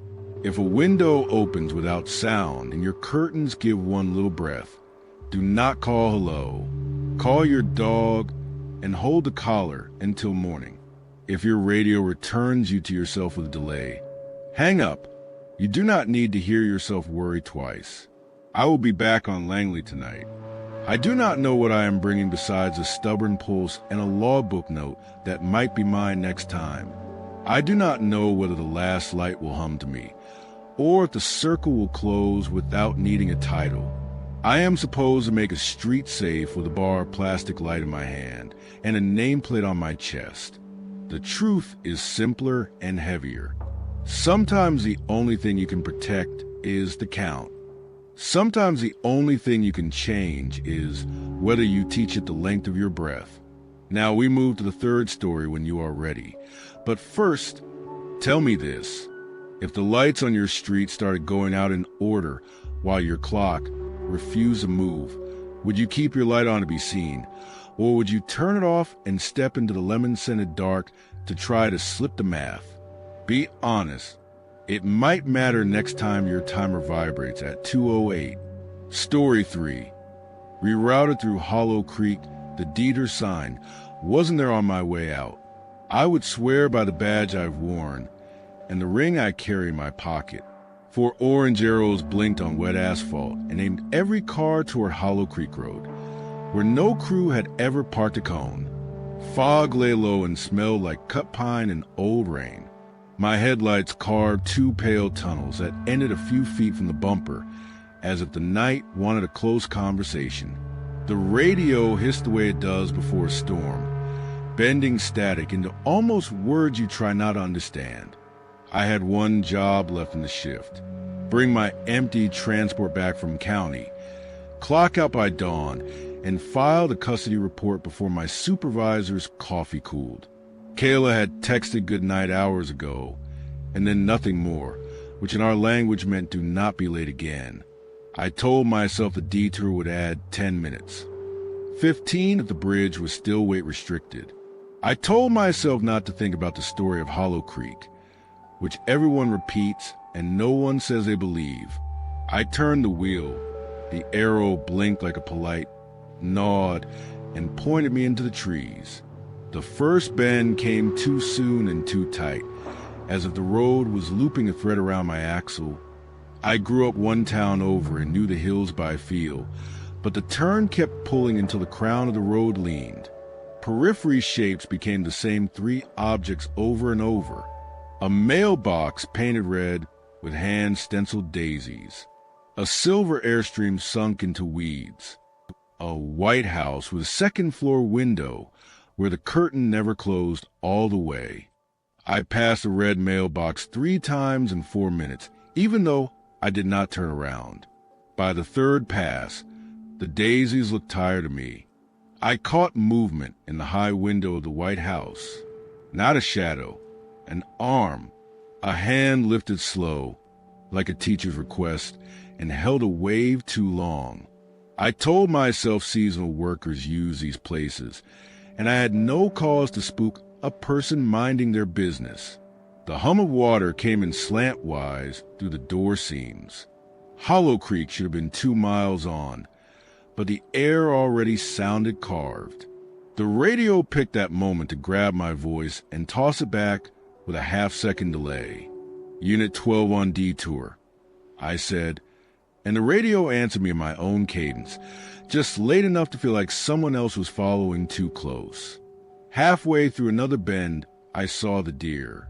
If a window opens without sound and your curtains give one little breath, do not call hello. Call your dog and hold the collar until morning. If your radio returns you to yourself with a delay, hang up. You do not need to hear yourself worry twice. I will be back on Langley tonight. I do not know what I am bringing besides a stubborn pulse and a logbook note that might be mine next time. I do not know whether the last light will hum to me, or if the circle will close without needing a title. I am supposed to make a street safe with a bar of plastic light in my hand and a nameplate on my chest. The truth is simpler and heavier. Sometimes the only thing you can protect is the count. Sometimes the only thing you can change is whether you teach it the length of your breath. Now we move to the third story when you are ready. But first, tell me this. If the lights on your street started going out in order while your clock refused to move, would you keep your light on to be seen? Or would you turn it off and step into the lemon-scented dark to try to slip the math? Be honest. It might matter next time your timer vibrates at 2:08. Story 3. Rerouted through Hollow Creek, the Dieter sign wasn't there on my way out. I would swear by the badge I've worn and the ring I carry in my pocket. 4 orange arrows blinked on wet asphalt and aimed every car toward Hollow Creek Road, where no crew had ever parked a cone. Fog lay low and smelled like cut pine and old rain. My headlights carved 2 pale tunnels that ended a few feet from the bumper as if the night wanted a close conversation. The radio hissed the way it does before a storm, bending static into almost words you try not to understand. I had one job left in the shift: bring my empty transport back from county, clock out by dawn, and file the custody report before my supervisor's coffee cooled. Kayla had texted goodnight hours ago, and then nothing more, which in our language meant do not be late again. I told myself the detour would add 10 minutes. 15 if the bridge was still weight restricted. I told myself not to think about the story of Hollow Creek, which everyone repeats and no one says they believe. I turned the wheel. The arrow blinked like a polite nod and pointed me into the trees. The first bend came too soon and too tight, as if the road was looping a thread around my axle. I grew up one town over and knew the hills by feel, but the turn kept pulling until the crown of the road leaned. Periphery shapes became the same three objects over and over. A mailbox painted red with hand-stenciled daisies. A silver Airstream sunk into weeds. A White House with a second-floor window where the curtain never closed all the way. I passed the red mailbox 3 times in 4 minutes, even though I did not turn around. By the third pass, the daisies looked tired of me. I caught movement in the high window of the White House. Not a shadow, an arm, a hand lifted slow, like a teacher's request, and held a wave too long. I told myself seasonal workers use these places, and I had no cause to spook a person minding their business. The hum of water came in slantwise through the door seams. Hollow Creek should have been 2 miles on, but the air already sounded carved. The radio picked that moment to grab my voice and toss it back with a half-second delay. "Unit 12 on detour," I said, and the radio answered me in my own cadence, just late enough to feel like someone else was following too close. Halfway through another bend, I saw the deer.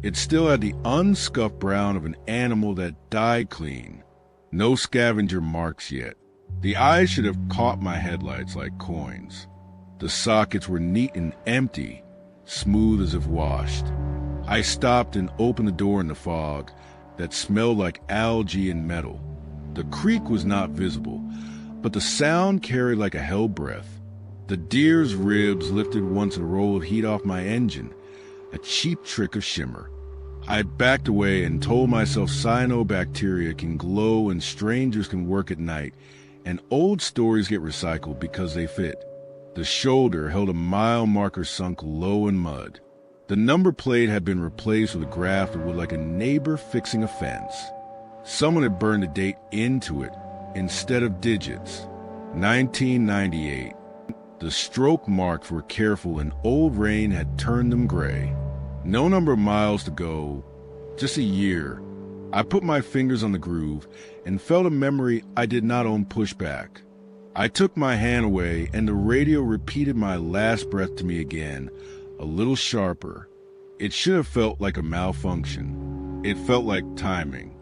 It still had the unscuffed brown of an animal that died clean. No scavenger marks yet. The eyes should have caught my headlights like coins. The sockets were neat and empty, smooth as if washed. I stopped and opened the door in the fog that smelled like algae and metal. The creek was not visible, but the sound carried like a hell breath. The deer's ribs lifted once a roll of heat off my engine, a cheap trick of shimmer. I backed away and told myself cyanobacteria can glow and strangers can work at night, and old stories get recycled because they fit. The shoulder held a mile marker sunk low in mud. The number plate had been replaced with a graft that looked like a neighbor fixing a fence. Someone had burned a date into it instead of digits. 1998. The stroke marks were careful and old rain had turned them gray. No number of miles to go, just a year. I put my fingers on the groove and felt a memory I did not own pushback. I took my hand away and the radio repeated my last breath to me again, a little sharper. It should have felt like a malfunction. It felt like timing.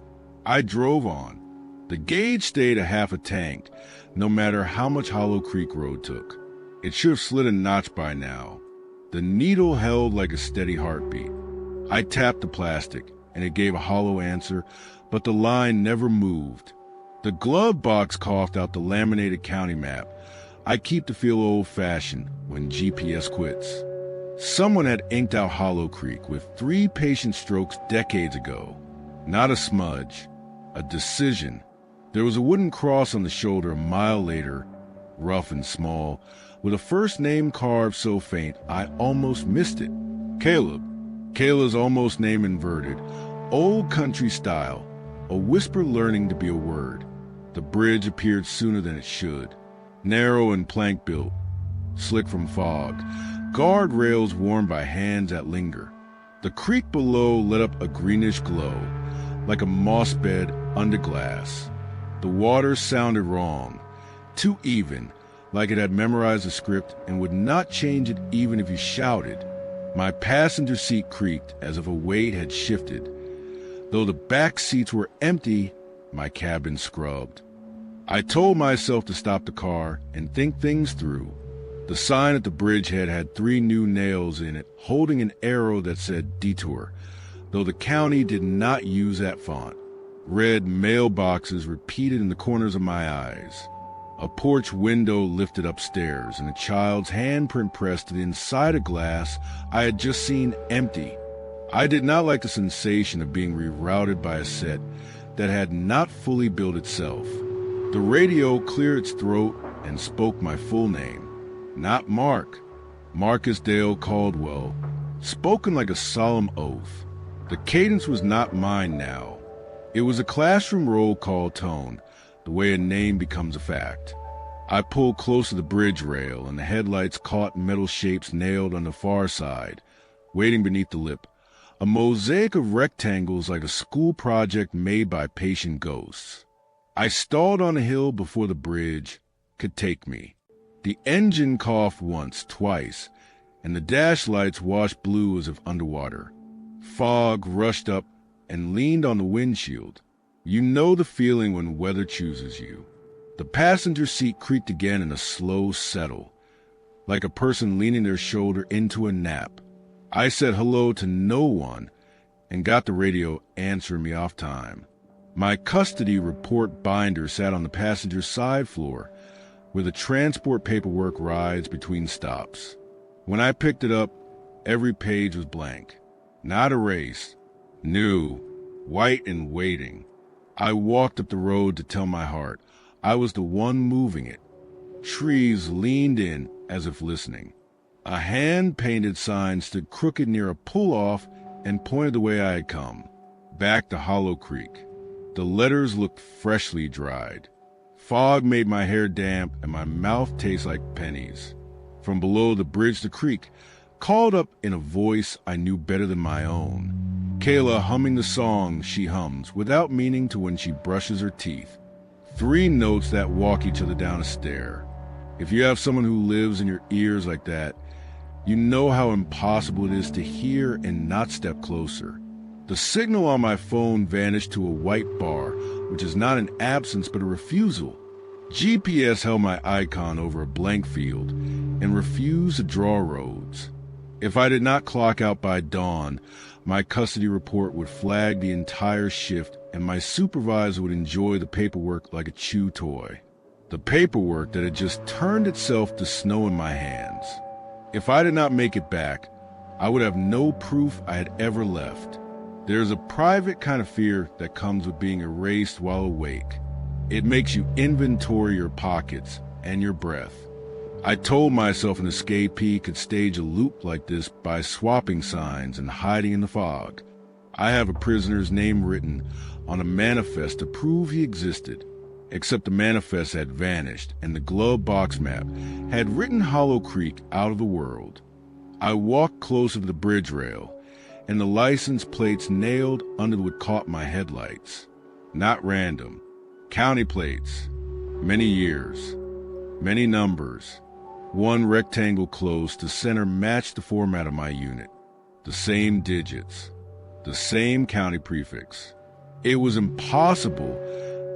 I drove on. The gauge stayed a half a tank, no matter how much Hollow Creek Road took. It should have slid a notch by now. The needle held like a steady heartbeat. I tapped the plastic, and it gave a hollow answer, but the line never moved. The glove box coughed out the laminated county map. I keep to feel old-fashioned when GPS quits. Someone had inked out Hollow Creek with 3 patient strokes decades ago. Not a smudge, a decision. There was a wooden cross on the shoulder a mile later, rough and small, with a first name carved so faint I almost missed it. Caleb. Kayla's almost name inverted. Old country style, a whisper learning to be a word. The bridge appeared sooner than it should. Narrow and plank built, slick from fog. Guardrails worn by hands that linger. The creek below let up a greenish glow, like a moss bed under glass. The water sounded wrong, too even, like it had memorized the script and would not change it even if you shouted. My passenger seat creaked as if a weight had shifted. Though the back seats were empty, my cabin scrubbed. I told myself to stop the car and think things through. The sign at the bridgehead had 3 new nails in it, holding an arrow that said detour, though the county did not use that font. Red mailboxes repeated in the corners of my eyes. A porch window lifted upstairs, and a child's handprint pressed to the inside of glass I had just seen empty. I did not like the sensation of being rerouted by a set that had not fully built itself. The radio cleared its throat and spoke my full name. Not Mark. Marcus Dale Caldwell, spoken like a solemn oath. The cadence was not mine now. It was a classroom roll call tone, the way a name becomes a fact. I pulled close to the bridge rail, and the headlights caught metal shapes nailed on the far side, waiting beneath the lip. A mosaic of rectangles like a school project made by patient ghosts. I stalled on a hill before the bridge could take me. The engine coughed once, twice, and the dash lights washed blue as if underwater. Fog rushed up and leaned on the windshield. You know the feeling when weather chooses you. The passenger seat creaked again in a slow settle, like a person leaning their shoulder into a nap. I said hello to no one and got the radio answering me off time. My custody report binder sat on the passenger side floor, where the transport paperwork rides between stops. When I picked it up, every page was blank. Not erased. New. White and waiting. I walked up the road to tell my heart I was the one moving it. Trees leaned in as if listening. A hand-painted sign stood crooked near a pull-off and pointed the way I had come, back to Hollow Creek. The letters looked freshly dried. Fog made my hair damp and my mouth taste like pennies. From below the bridge, the creek called up in a voice I knew better than my own. Kayla humming the song she hums without meaning to when she brushes her teeth. 3 notes that walk each other down a stair. If you have someone who lives in your ears like that, you know how impossible it is to hear and not step closer. The signal on my phone vanished to a white bar, which is not an absence but a refusal. GPS held my icon over a blank field and refused to draw roads. If I did not clock out by dawn, my custody report would flag the entire shift and my supervisor would enjoy the paperwork like a chew toy. The paperwork that had just turned itself to snow in my hands. If I did not make it back, I would have no proof I had ever left. There's a private kind of fear that comes with being erased while awake. It makes you inventory your pockets and your breath. I told myself an escapee could stage a loop like this by swapping signs and hiding in the fog. I have a prisoner's name written on a manifest to prove he existed, except the manifest had vanished and the glove box map had written Hollow Creek out of the world. I walked closer to the bridge rail, and the license plates nailed under what caught my headlights. Not random. County plates. Many years. Many numbers. One rectangle close to center matched the format of my unit. The same digits. The same county prefix. It was impossible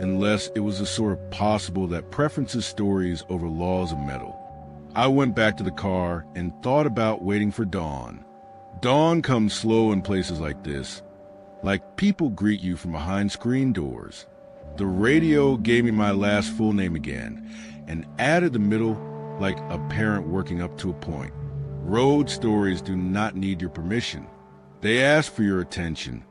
unless it was the sort of possible that preferences stories over laws of metal. I went back to the car and thought about waiting for dawn. Dawn comes slow in places like this, like people greet you from behind screen doors. The radio gave me my last full name again and added the middle like a parent working up to a point. Road stories do not need your permission. They ask for your attention,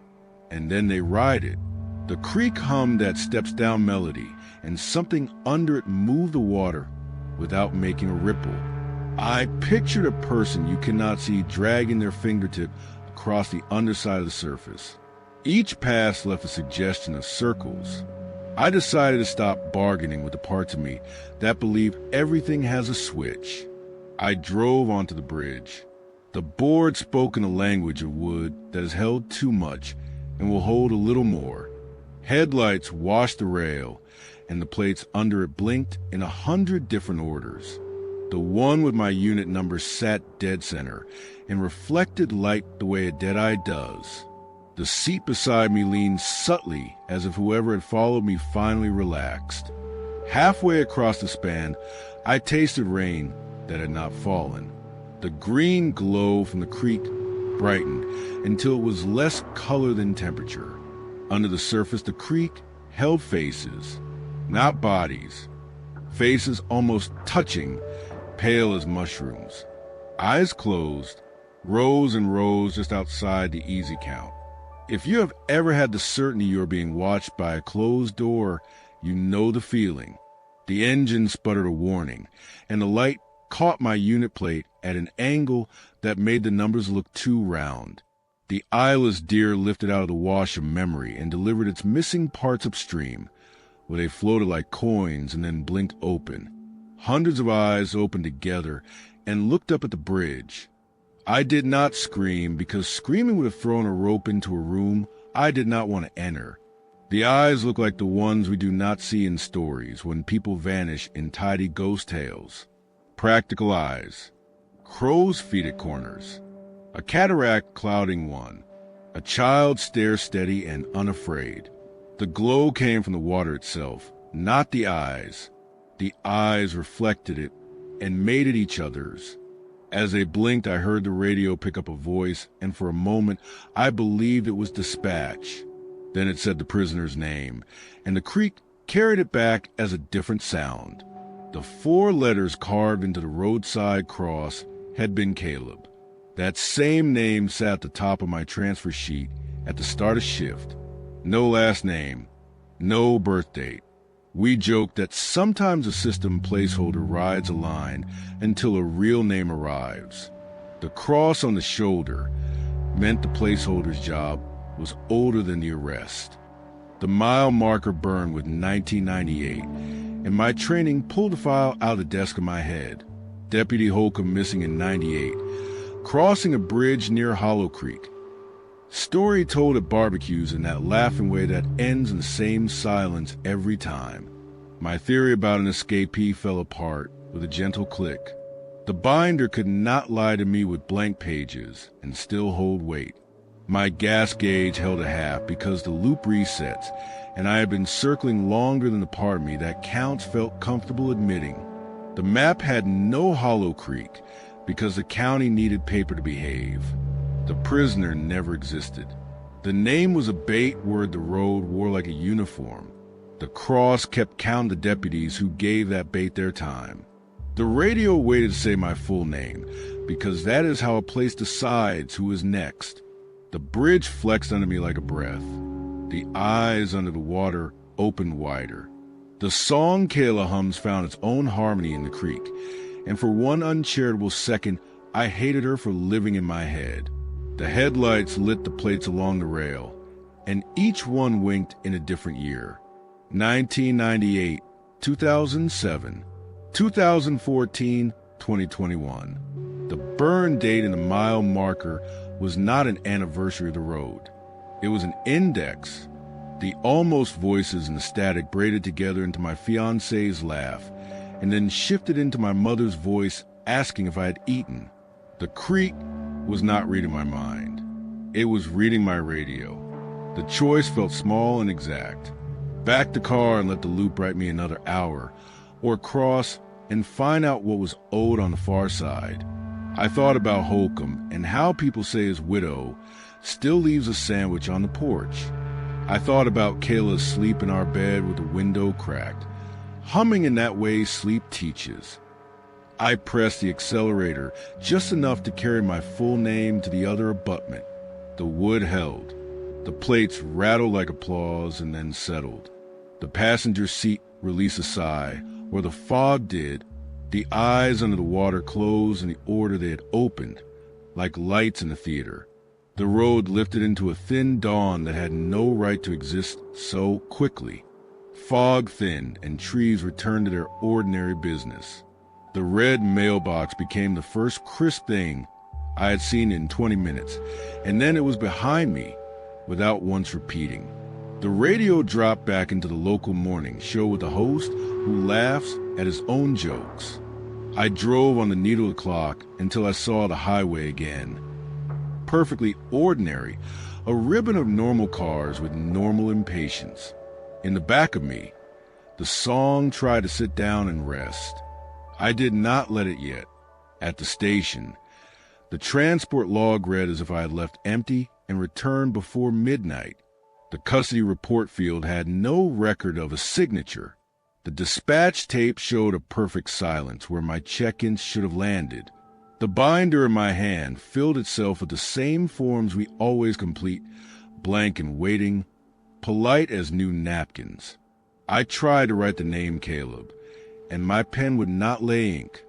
and then they ride it. The creek hummed that steps down melody, and something under it moved the water without making a ripple. I pictured a person you cannot see dragging their fingertip across the underside of the surface. Each pass left a suggestion of circles. I decided to stop bargaining with the parts of me that believe everything has a switch. I drove onto the bridge. The board spoke in a language of wood that has held too much and will hold a little more. Headlights washed the rail, and the plates under it blinked in 100 different orders. The one with my unit number sat dead center and reflected light the way a dead-eye does. The seat beside me leaned subtly as if whoever had followed me finally relaxed. Halfway across the span, I tasted rain that had not fallen. The green glow from the creek brightened until it was less color than temperature. Under the surface, the creek held faces, not bodies. Faces almost touching, pale as mushrooms. Eyes closed, rows and rows just outside the easy count. If you have ever had the certainty you're being watched by a closed door, you know the feeling. The engine sputtered a warning, and the light caught my unit plate at an angle that made the numbers look too round. The eyeless deer lifted out of the wash of memory and delivered its missing parts upstream, where they floated like coins and then blinked open. Hundreds of eyes opened together and looked up at the bridge. I did not scream, because screaming would have thrown a rope into a room I did not want to enter. The eyes looked like the ones we do not see in stories when people vanish in tidy ghost tales. Practical eyes. Crow's feet at corners. A cataract clouding one. A child stares steady and unafraid. The glow came from the water itself, not the eyes. The eyes reflected it and made it each other's. As they blinked, I heard the radio pick up a voice, and for a moment I believed it was dispatch. Then it said the prisoner's name, and the creek carried it back as a different sound. The 4 letters carved into the roadside cross had been Caleb. That same name sat at the top of my transfer sheet at the start of shift. No last name, no birth date. We joked that sometimes a system placeholder rides a line until a real name arrives. The cross on the shoulder meant the placeholder's job was older than the arrest. The mile marker burned with 1998, and my training pulled a file out of the desk of my head. Deputy Holcomb missing in 98, crossing a bridge near Hollow Creek. Story told at barbecues in that laughing way that ends in the same silence every time. My theory about an escapee fell apart with a gentle click. The binder could not lie to me with blank pages and still hold weight. My gas gauge held a half because the loop resets, and I had been circling longer than the part of me that Counts felt comfortable admitting. The map had no Hollow Creek because the county needed paper to behave. The prisoner never existed. The name was a bait word the road wore like a uniform. The cross kept counting the deputies who gave that bait their time. The radio waited to say my full name, because that is how a place decides who is next. The bridge flexed under me like a breath. The eyes under the water opened wider. The song Kayla hums found its own harmony in the creek, and for one uncharitable second, I hated her for living in my head. The headlights lit the plates along the rail, and each one winked in a different year. 1998, 2007, 2014, 2021. The burn date in the mile marker was not an anniversary of the road. It was an index. The almost voices and the static braided together into my fiancé's laugh, and then shifted into my mother's voice asking if I had eaten. The creek was not reading my mind. It was reading my radio. The choice felt small and exact. Back the car and let the loop write me another hour, or cross and find out what was owed on the far side. I thought about Holcomb and how people say his widow still leaves a sandwich on the porch. I thought about Kayla's sleep in our bed with the window cracked, humming in that way sleep teaches. I pressed the accelerator just enough to carry my full name to the other abutment. The wood held. The plates rattled like applause and then settled. The passenger seat released a sigh, or the fog did. The eyes under the water closed in the order they had opened, like lights in a theater. The road lifted into a thin dawn that had no right to exist so quickly. Fog thinned and trees returned to their ordinary business. The red mailbox became the first crisp thing I had seen in 20 minutes, and then it was behind me without once repeating. The radio dropped back into the local morning show with a host who laughs at his own jokes. I drove on the needle of the clock until I saw the highway again. Perfectly ordinary, a ribbon of normal cars with normal impatience. In the back of me, The song tried to sit down and rest. I did not let it yet. At the station, the transport log read as if I had left empty and returned before midnight. The custody report field had no record of a signature. The dispatch tape showed a perfect silence where my check-ins should have landed. The binder in my hand filled itself with the same forms we always complete, blank and waiting, polite as new napkins. I tried to write the name Caleb, and my pen would not lay ink.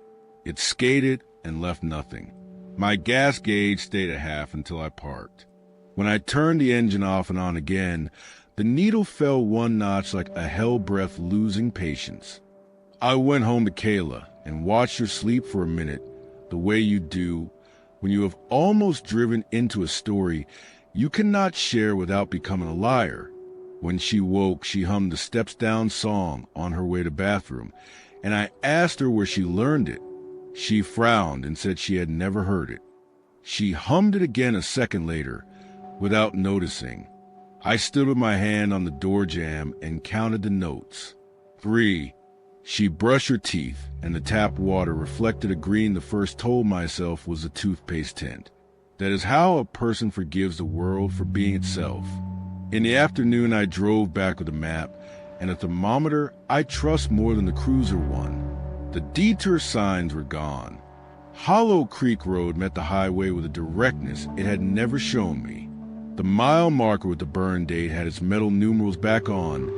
It skated and left nothing. My gas gauge stayed at half until I parked. When I turned the engine off and on again, the needle fell one notch like a hell breath losing patience. I went home to Kayla and watched her sleep for a minute, the way you do when you have almost driven into a story you cannot share without becoming a liar. When she woke, she hummed the Steps Down song on her way to bathroom, and I asked her where she learned it. She frowned and said she had never heard it. She hummed it again a second later, without noticing. I stood with my hand on the door jamb and counted the notes. 3. She brushed her teeth, and the tap water reflected a green the first told myself was a toothpaste tint. That is how a person forgives the world for being itself. In the afternoon, I drove back with a map, and a thermometer I trust more than the cruiser one. The detour signs were gone. Hollow Creek Road met the highway with a directness it had never shown me. The mile marker with the burn date had its metal numerals back on,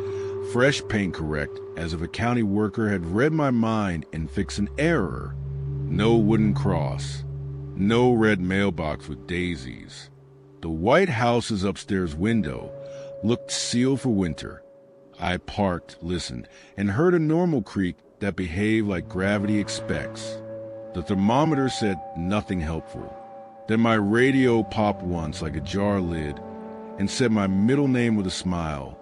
fresh paint correct, as if a county worker had read my mind and fixed an error. No wooden cross. No red mailbox with daisies. The White House's upstairs window looked sealed for winter. I parked, listened, and heard a normal creak that behaved like gravity expects. The thermometer said nothing helpful. Then my radio popped once like a jar lid and said my middle name with a smile.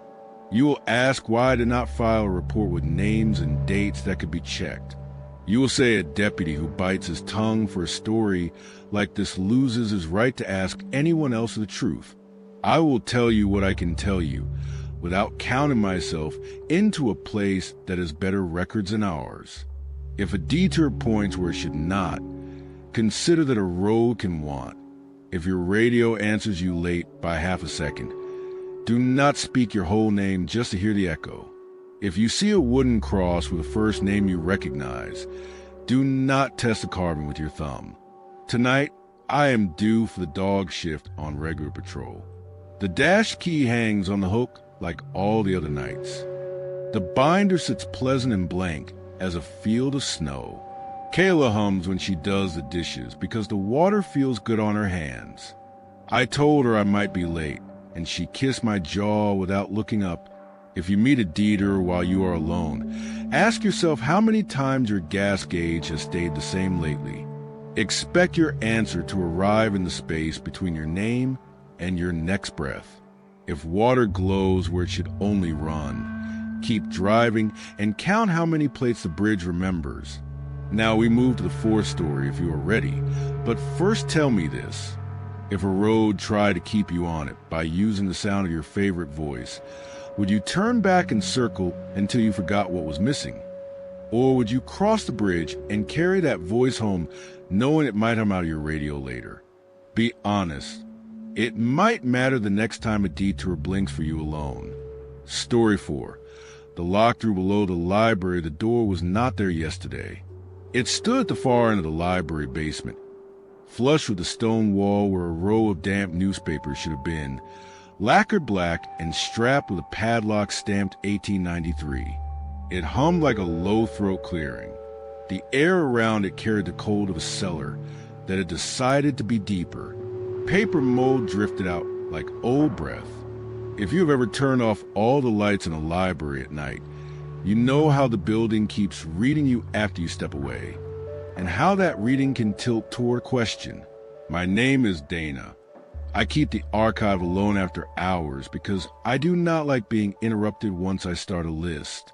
You will ask why I did not file a report with names and dates that could be checked. You will say a deputy who bites his tongue for a story like this loses his right to ask anyone else the truth. I will tell you what I can tell you without counting myself into a place that has better records than ours. If a detour points where it should not, consider that a road can want. If your radio answers you late by half a second, do not speak your whole name just to hear the echo. If you see a wooden cross with a first name you recognize, do not test the carving with your thumb. Tonight, I am due for the dog shift on regular patrol. The dash key hangs on the hook like all the other nights. The binder sits pleasant and blank as a field of snow. Kayla hums when she does the dishes because the water feels good on her hands. I told her I might be late, and she kissed my jaw without looking up. If you meet a detour while you are alone, ask yourself how many times your gas gauge has stayed the same lately. Expect your answer to arrive in the space between your name and your next breath. If water glows where it should only run, keep driving and count how many plates the bridge remembers. Now we move to the fourth story if you are ready, but first tell me this. If a road tried to keep you on it by using the sound of your favorite voice, would you turn back and circle until you forgot what was missing? Or would you cross the bridge and carry that voice home knowing it might come out of your radio later? Be honest. It might matter the next time a detour blinks for you alone. Story 4. The lock-through below the library, the door was not there yesterday. It stood at the far end of the library basement, flush with the stone wall where a row of damp newspapers should have been, lacquered black and strapped with a padlock stamped 1893. It hummed like a low throat clearing. The air around it carried the cold of a cellar that had decided to be deeper. Paper mold drifted out like old breath. If you have ever turned off all the lights in a library at night, you know how the building keeps reading you after you step away, and how that reading can tilt toward a question. My name is Dana. I keep the archive alone after hours because I do not like being interrupted once I start a list.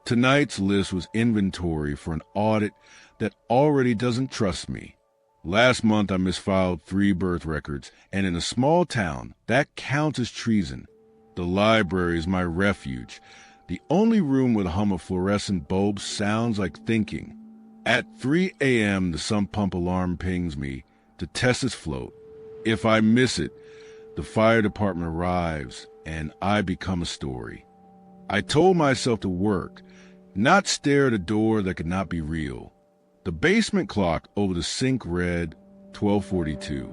Tonight's list was inventory for an audit that already doesn't trust me. Last month I misfiled 3 birth records, and in a small town, that counts as treason. The library is my refuge, The only room with a hum of fluorescent bulbs sounds like thinking. At 3 a.m., the sump pump alarm pings me to test its float. If I miss it, the fire department arrives and I become a story. I told myself to work, not stare at a door that could not be real. The basement clock over the sink read 12:42.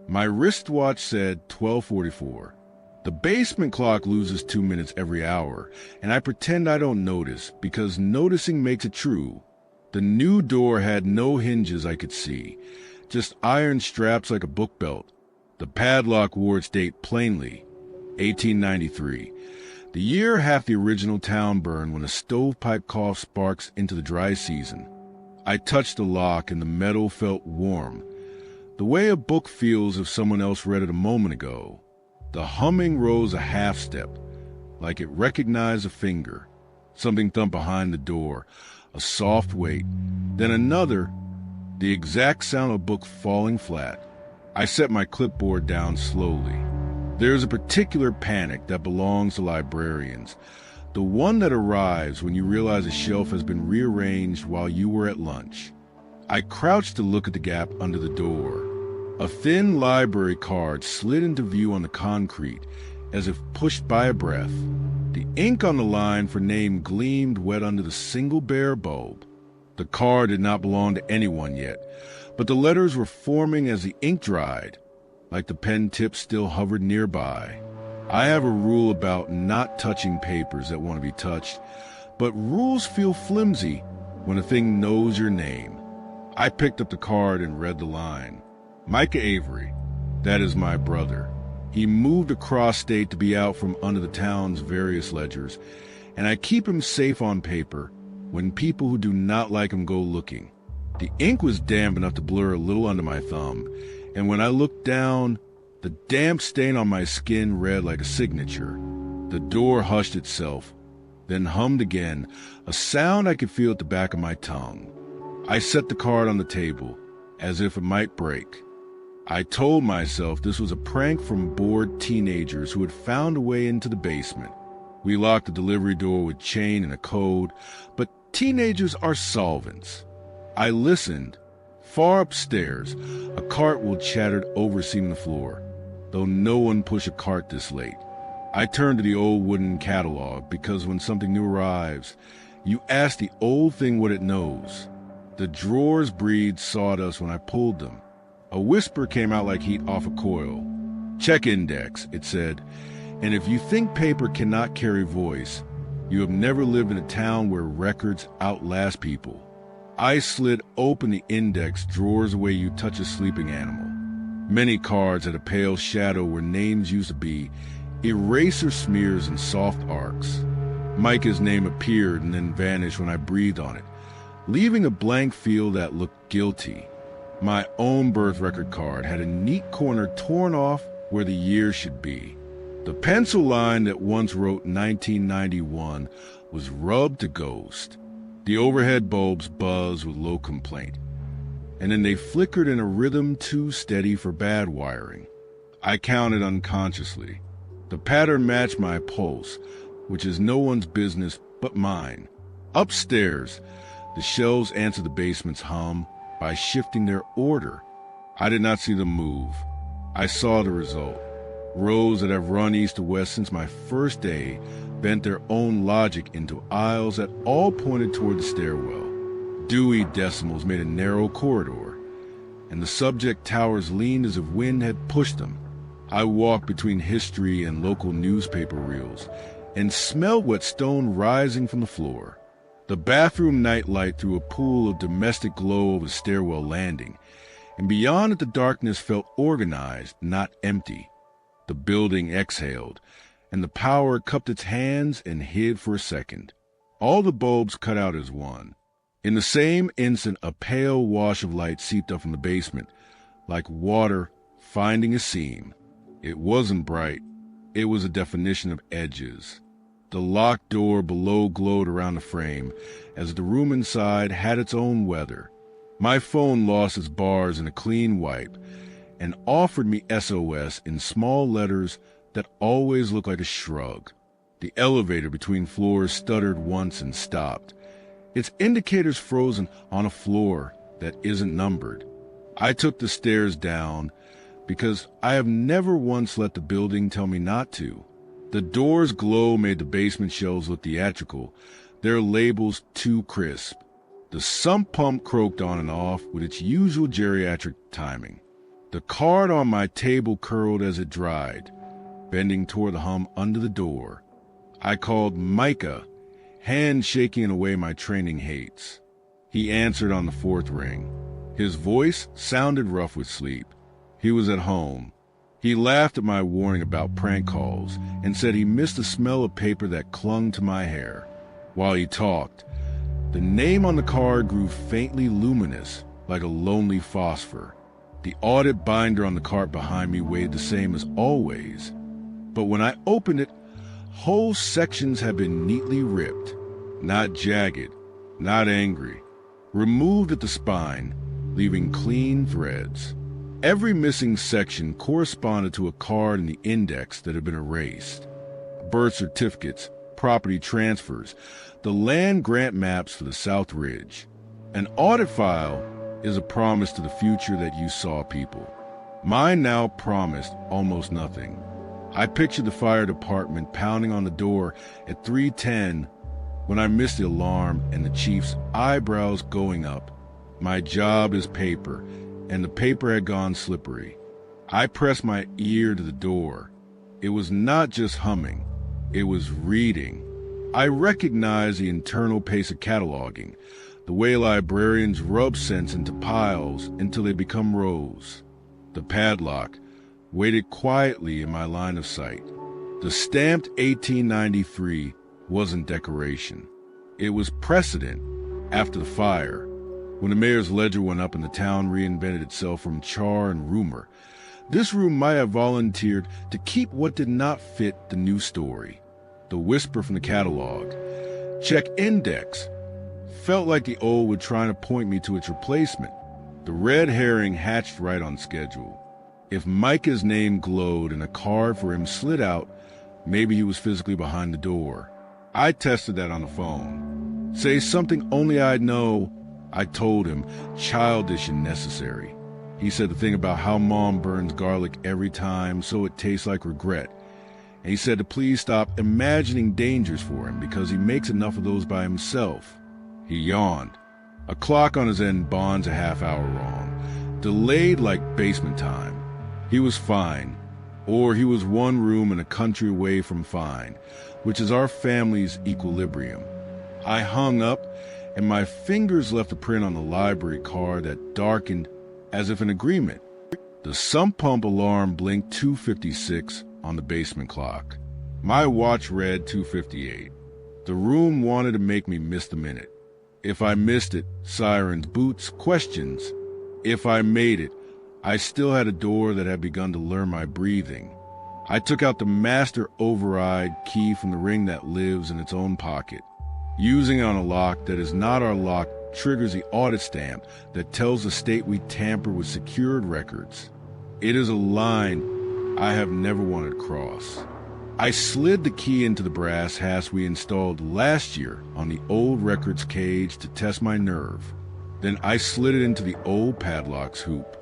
My wristwatch said 12:44. The basement clock loses 2 minutes every hour, and I pretend I don't notice because noticing makes it true. The new door had no hinges I could see, just iron straps like a book belt. The padlock wore its date plainly, 1893. The year half the original town burned when a stovepipe cough sparks into the dry season. I touched the lock and the metal felt warm, the way a book feels if someone else read it a moment ago. The humming rose a half step, like it recognized a finger. Something thumped behind the door, a soft weight, then another, the exact sound of a book falling flat. I set my clipboard down slowly. There's a particular panic that belongs to librarians, the one that arrives when you realize a shelf has been rearranged while you were at lunch. I crouched to look at the gap under the door. A thin library card slid into view on the concrete, as if pushed by a breath. The ink on the line for name gleamed wet under the single bare bulb. The card did not belong to anyone yet, but the letters were forming as the ink dried, like the pen tip still hovered nearby. I have a rule about not touching papers that want to be touched, but rules feel flimsy when a thing knows your name. I picked up the card and read the line. Micah Avery, that is my brother. He moved across state to be out from under the town's various ledgers, and I keep him safe on paper when people who do not like him go looking. The ink was damp enough to blur a little under my thumb, and when I looked down, the damp stain on my skin read like a signature. The door hushed itself, then hummed again, a sound I could feel at the back of my tongue. I set the card on the table, as if it might break. I told myself this was a prank from bored teenagers who had found a way into the basement. We locked the delivery door with chain and a code, but teenagers are solvents. I listened. Far upstairs, a cart wheel chattered overseeing the floor, though no one pushed a cart this late. I turned to the old wooden catalog because when something new arrives, you ask the old thing what it knows. The drawers breathed sawdust when I pulled them. A whisper came out like heat off a coil. Check index, it said, and if you think paper cannot carry voice, you have never lived in a town where records outlast people. I slid open the index drawers the way you touch a sleeping animal. Many cards had a pale shadow where names used to be, eraser smears and soft arcs. Micah's name appeared and then vanished when I breathed on it, leaving a blank field that looked guilty. My own birth record card had a neat corner torn off where the year should be. The pencil line that once wrote 1991 was rubbed to ghost. The overhead bulbs buzzed with low complaint, and then they flickered in a rhythm too steady for bad wiring. I counted unconsciously. The pattern matched my pulse, which is no one's business but mine. Upstairs, the shelves answered the basement's hum by shifting their order. I did not see them move. I saw the result. Rows that have run east to west since my first day bent their own logic into aisles that all pointed toward the stairwell. Dewy decimals made a narrow corridor, and the subject towers leaned as if wind had pushed them. I walked between history and local newspaper reels and smelled wet stone rising from the floor. The bathroom nightlight threw a pool of domestic glow over the stairwell landing, and beyond it the darkness felt organized, not empty. The building exhaled, and the power cupped its hands and hid for a second. All the bulbs cut out as one. In the same instant, a pale wash of light seeped up from the basement, like water finding a seam. It wasn't bright. It was a definition of edges. The locked door below glowed around the frame, as the room inside had its own weather. My phone lost its bars in a clean wipe, and offered me SOS in small letters that always look like a shrug. The elevator between floors stuttered once and stopped, its indicators frozen on a floor that isn't numbered. I took the stairs down because I have never once let the building tell me not to. The door's glow made the basement shelves look theatrical, their labels too crisp. The sump pump croaked on and off with its usual geriatric timing. The card on my table curled as it dried, bending toward the hum under the door. I called Micah, hand shaking in a way my training hates. He answered on the fourth ring. His voice sounded rough with sleep. He was at home. He laughed at my warning about prank calls and said he missed the smell of paper that clung to my hair. While he talked, the name on the card grew faintly luminous, like a lonely phosphor. The audit binder on the cart behind me weighed the same as always. But when I opened it, whole sections had been neatly ripped, not jagged, not angry, removed at the spine, leaving clean threads. Every missing section corresponded to a card in the index that had been erased. Birth certificates, property transfers, the land grant maps for the South Ridge. An audit file is a promise to the future that you saw people. Mine now promised almost nothing. I pictured the fire department pounding on the door at 3:10 when I missed the alarm and the chief's eyebrows going up. My job is paper, and the paper had gone slippery. I pressed my ear to the door. It was not just humming, it was reading. I recognized the internal pace of cataloging, the way librarians rub cents into piles until they become rows. The padlock waited quietly in my line of sight. The stamped 1893 wasn't decoration. It was precedent. After the fire, when the mayor's ledger went up and the town reinvented itself from char and rumor, this room might have volunteered to keep what did not fit the new story. The whisper from the catalog, check index, felt like the old were trying to point me to its replacement. The red herring hatched right on schedule. If Micah's name glowed and a card for him slid out, maybe he was physically behind the door. I tested that on the phone. Say something only I'd know, I told him, childish and necessary. He said the thing about how Mom burns garlic every time so it tastes like regret. And he said to please stop imagining dangers for him because he makes enough of those by himself. He yawned. A clock on his end bonds a half hour wrong, delayed like basement time. He was fine, or he was one room in a country away from fine, which is our family's equilibrium. I hung up, and my fingers left a print on the library card that darkened as if in agreement. The sump pump alarm blinked 2:56 on the basement clock. My watch read 2:58. The room wanted to make me miss the minute. If I missed it, sirens, boots, questions. If I made it, I still had a door that had begun to learn my breathing. I took out the master override key from the ring that lives in its own pocket. Using it on a lock that is not our lock triggers the audit stamp that tells the state we tamper with secured records. It is a line I have never wanted to cross. I slid the key into the brass hasp we installed last year on the old records cage to test my nerve. Then I slid it into the old padlock's hoop.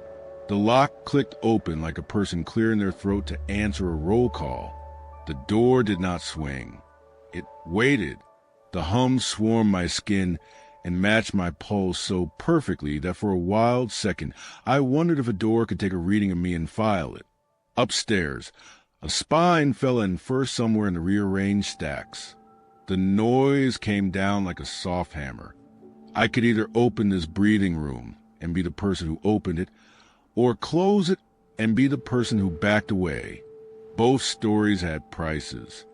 The lock clicked open like a person clearing their throat to answer a roll call. The door did not swing. It waited. The hum swarmed my skin and matched my pulse so perfectly that for a wild second I wondered if a door could take a reading of me and file it. Upstairs, a spine fell in first somewhere in the rearranged stacks. The noise came down like a soft hammer. I could either open this breathing room and be the person who opened it, or close it and be the person who backed away. Both stories had prices.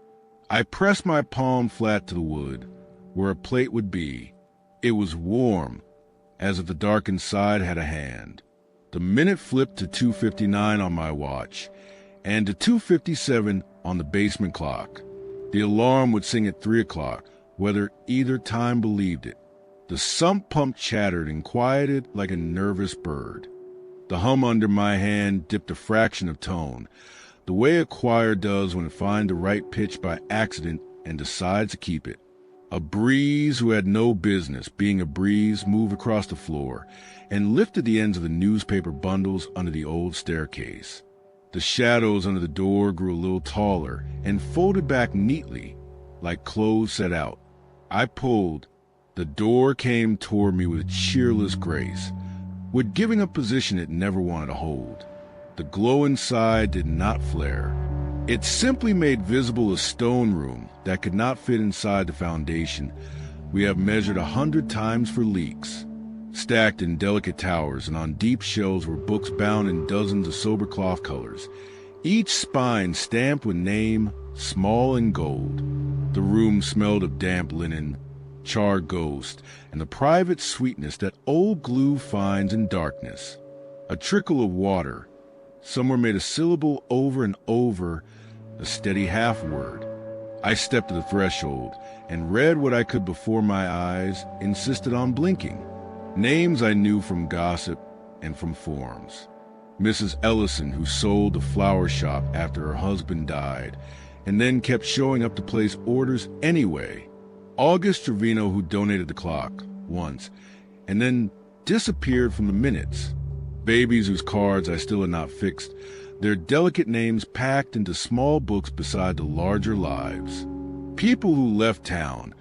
I pressed my palm flat to the wood, where a plate would be. It was warm, as if the darkened side had a hand. The minute flipped to 2:59 on my watch, and to 2:57 on the basement clock. The alarm would sing at 3 o'clock, whether either time believed it. The sump pump chattered and quieted like a nervous bird. The hum under my hand dipped a fraction of tone, the way a choir does when it finds the right pitch by accident and decides to keep it. A breeze who had no business being a breeze moved across the floor and lifted the ends of the newspaper bundles under the old staircase. The shadows under the door grew a little taller and folded back neatly, like clothes set out. I pulled. The door came toward me with cheerless grace, with giving a position it never wanted to hold. The glow inside did not flare. It simply made visible a stone room that could not fit inside the foundation we have measured 100 times for leaks. Stacked in delicate towers and on deep shelves were books bound in dozens of sober cloth colors, each spine stamped with name, small and gold. The room smelled of damp linen, charred ghost, and the private sweetness that old glue finds in darkness. A trickle of water. Somewhere made a syllable over and over, a steady half-word. I stepped to the threshold and read what I could before my eyes insisted on blinking. Names I knew from gossip and from forums. Mrs. Ellison, who sold the flower shop after her husband died, and then kept showing up to place orders anyway. August Trevino, who donated the clock once, and then disappeared from the minutes. Babies whose cards I still had not fixed, their delicate names packed into small books beside the larger lives. People who left town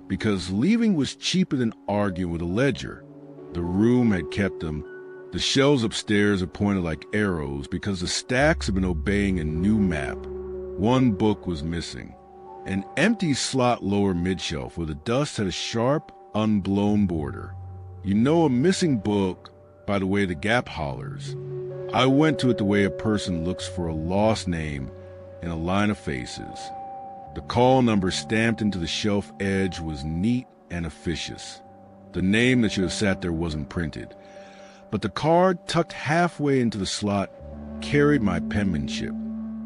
because leaving was cheaper than arguing with a ledger. The room had kept them. The shelves upstairs had pointed like arrows because the stacks had been obeying a new map. One book was missing. An empty slot lower midshelf where the dust had a sharp, unblown border. You know a missing book by the way the gap hollers. I went to it the way a person looks for a lost name in a line of faces. The call number stamped into the shelf edge was neat and officious. The name that should have sat there wasn't printed, but the card tucked halfway into the slot carried my penmanship.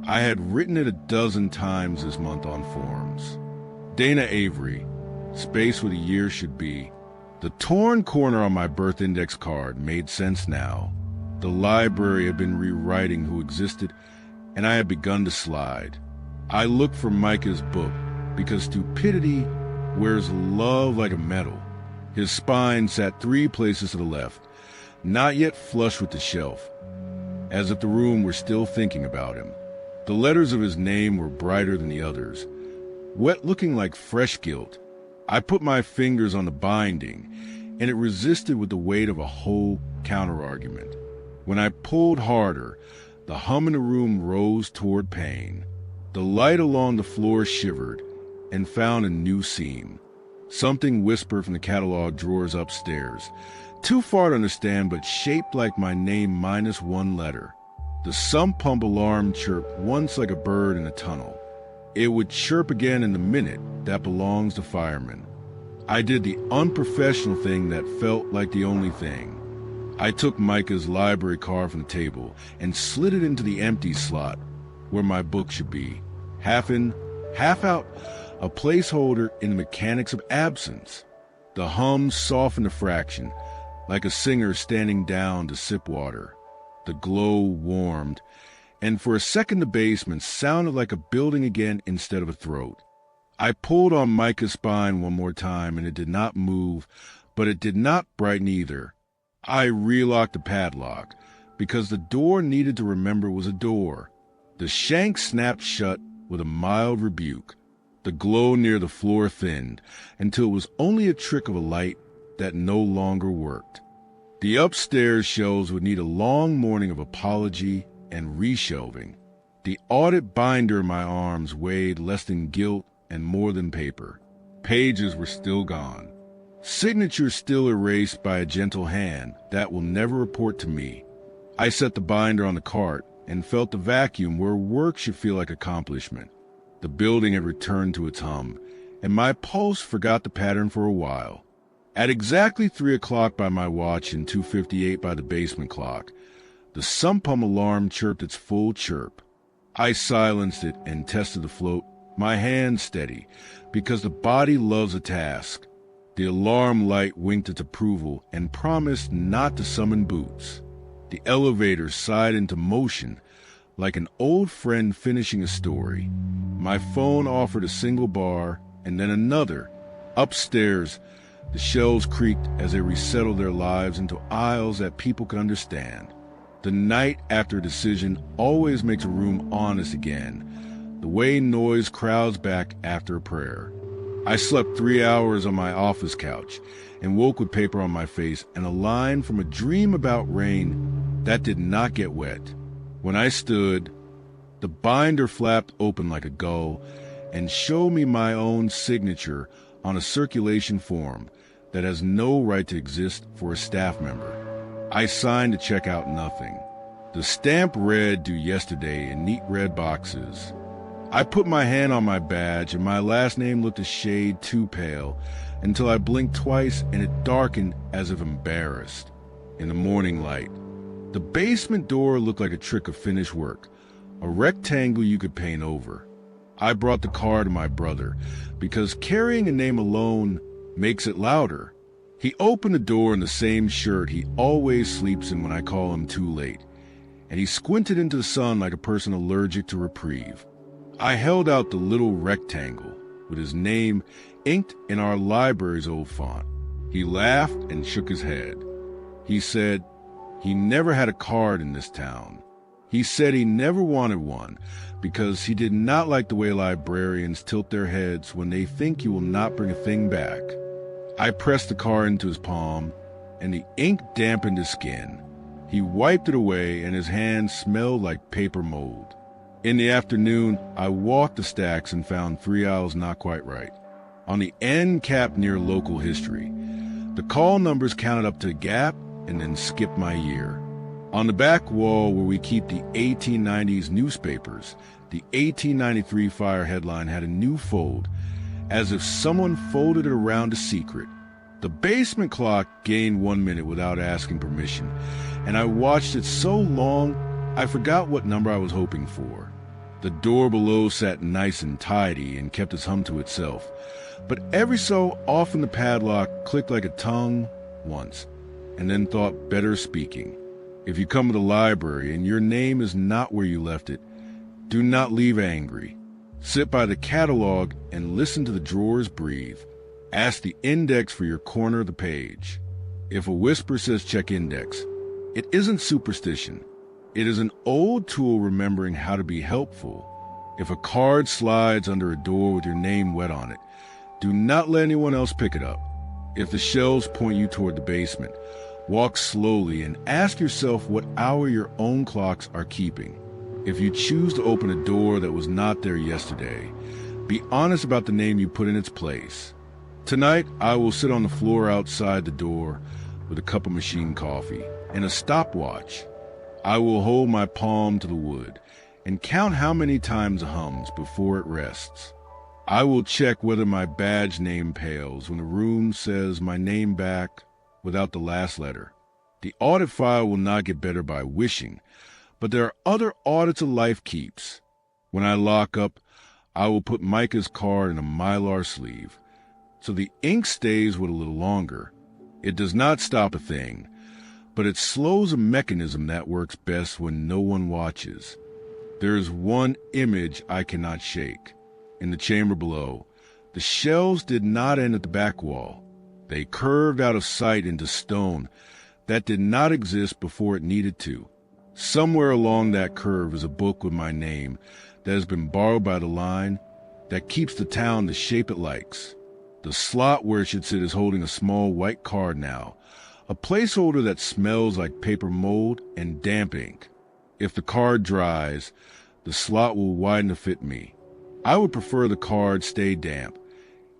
I had written it a dozen times this month on forums. Dana Avery, space where the year should be. The torn corner on my birth index card made sense now. The library had been rewriting who existed, and I had begun to slide. I looked for Micah's book, because stupidity wears love like a medal. His spine sat 3 places to the left, not yet flush with the shelf, as if the room were still thinking about him. The letters of his name were brighter than the others, wet looking like fresh gilt. I put my fingers on the binding, and it resisted with the weight of a whole counterargument. When I pulled harder, the hum in the room rose toward pain. The light along the floor shivered and found a new seam. Something whispered from the catalog drawers upstairs, too far to understand but shaped like my name minus 1 letter. The sump pump alarm chirped once like a bird in a tunnel. It would chirp again in the minute that belongs to firemen. I did the unprofessional thing that felt like the only thing. I took Micah's library card from the table and slid it into the empty slot where my book should be. Half in, half out, a placeholder in the mechanics of absence. The hum softened a fraction, like a singer standing down to sip water. The glow warmed, and for a second the basement sounded like a building again instead of a throat. I pulled on Micah's spine one more time, and it did not move, but it did not brighten either. I relocked the padlock, because the door needed to remember was a door. The shank snapped shut with a mild rebuke. The glow near the floor thinned, until it was only a trick of a light that no longer worked. The upstairs shelves would need a long morning of apology and reshelving. The audit binder in my arms weighed less than gilt and more than paper. Pages were still gone. Signatures still erased by a gentle hand that will never report to me. I set the binder on the cart and felt the vacuum where work should feel like accomplishment. The building had returned to its hum, and my pulse forgot the pattern for a while. At exactly 3 o'clock by my watch and 2:58 by the basement clock, the sump pump alarm chirped its full chirp. I silenced it and tested the float, my hand steady, because the body loves a task. The alarm light winked its approval and promised not to summon boots. The elevator sighed into motion, like an old friend finishing a story. My phone offered a single bar, and then another. Upstairs, the shelves creaked as they resettled their lives into aisles that people could understand. The night after a decision always makes a room honest again, the way noise crowds back after a prayer. I slept 3 hours on my office couch and woke with paper on my face and a line from a dream about rain that did not get wet. When I stood, the binder flapped open like a gull and showed me my own signature on a circulation form that has no right to exist for a staff member. I signed to check out nothing. The stamp read "Due yesterday" in neat red boxes. I put my hand on my badge and my last name looked a shade too pale until I blinked twice and it darkened as if embarrassed. In the morning light, the basement door looked like a trick of finished work, a rectangle you could paint over. I brought the car to my brother because carrying a name alone makes it louder. He opened the door in the same shirt he always sleeps in when I call him too late, and he squinted into the sun like a person allergic to reprieve. I held out the little rectangle with his name inked in our library's old font. He laughed and shook his head. He said he never had a card in this town. He said he never wanted one because he did not like the way librarians tilt their heads when they think you will not bring a thing back. I pressed the card into his palm, and the ink dampened his skin. He wiped it away, and his hand smelled like paper mold. In the afternoon, I walked the stacks and found 3 aisles not quite right. On the end cap near local history, the call numbers counted up to a gap and then skipped my year. On the back wall where we keep the 1890s newspapers, the 1893 fire headline had a new fold, as if someone folded it around a secret. The basement clock gained 1 minute without asking permission, and I watched it so long I forgot what number I was hoping for. The door below sat nice and tidy and kept its hum to itself, but every so often the padlock clicked like a tongue once, and then thought better speaking. If you come to the library and your name is not where you left it, do not leave angry. Sit by the catalog and listen to the drawers breathe. Ask the index for your corner of the page. If a whisper says check index, it isn't superstition. It is an old tool remembering how to be helpful. If a card slides under a door with your name wet on it, do not let anyone else pick it up. If the shelves point you toward the basement, walk slowly and ask yourself what hour your own clocks are keeping. If you choose to open a door that was not there yesterday, be honest about the name you put in its place. Tonight, I will sit on the floor outside the door with a cup of machine coffee and a stopwatch. I will hold my palm to the wood and count how many times it hums before it rests. I will check whether my badge name pales when the room says my name back without the last letter. The audit file will not get better by wishing, but there are other audits a life keeps. When I lock up, I will put Micah's card in a Mylar sleeve, so the ink stays with a little longer. It does not stop a thing, but it slows a mechanism that works best when no one watches. There is one image I cannot shake. In the chamber below, the shelves did not end at the back wall. They curved out of sight into stone that did not exist before it needed to. Somewhere along that curve is a book with my name that has been borrowed by the line that keeps the town the shape it likes. The slot where it should sit is holding a small white card now, a placeholder that smells like paper mold and damp ink. If the card dries, the slot will widen to fit me. I would prefer the card stay damp,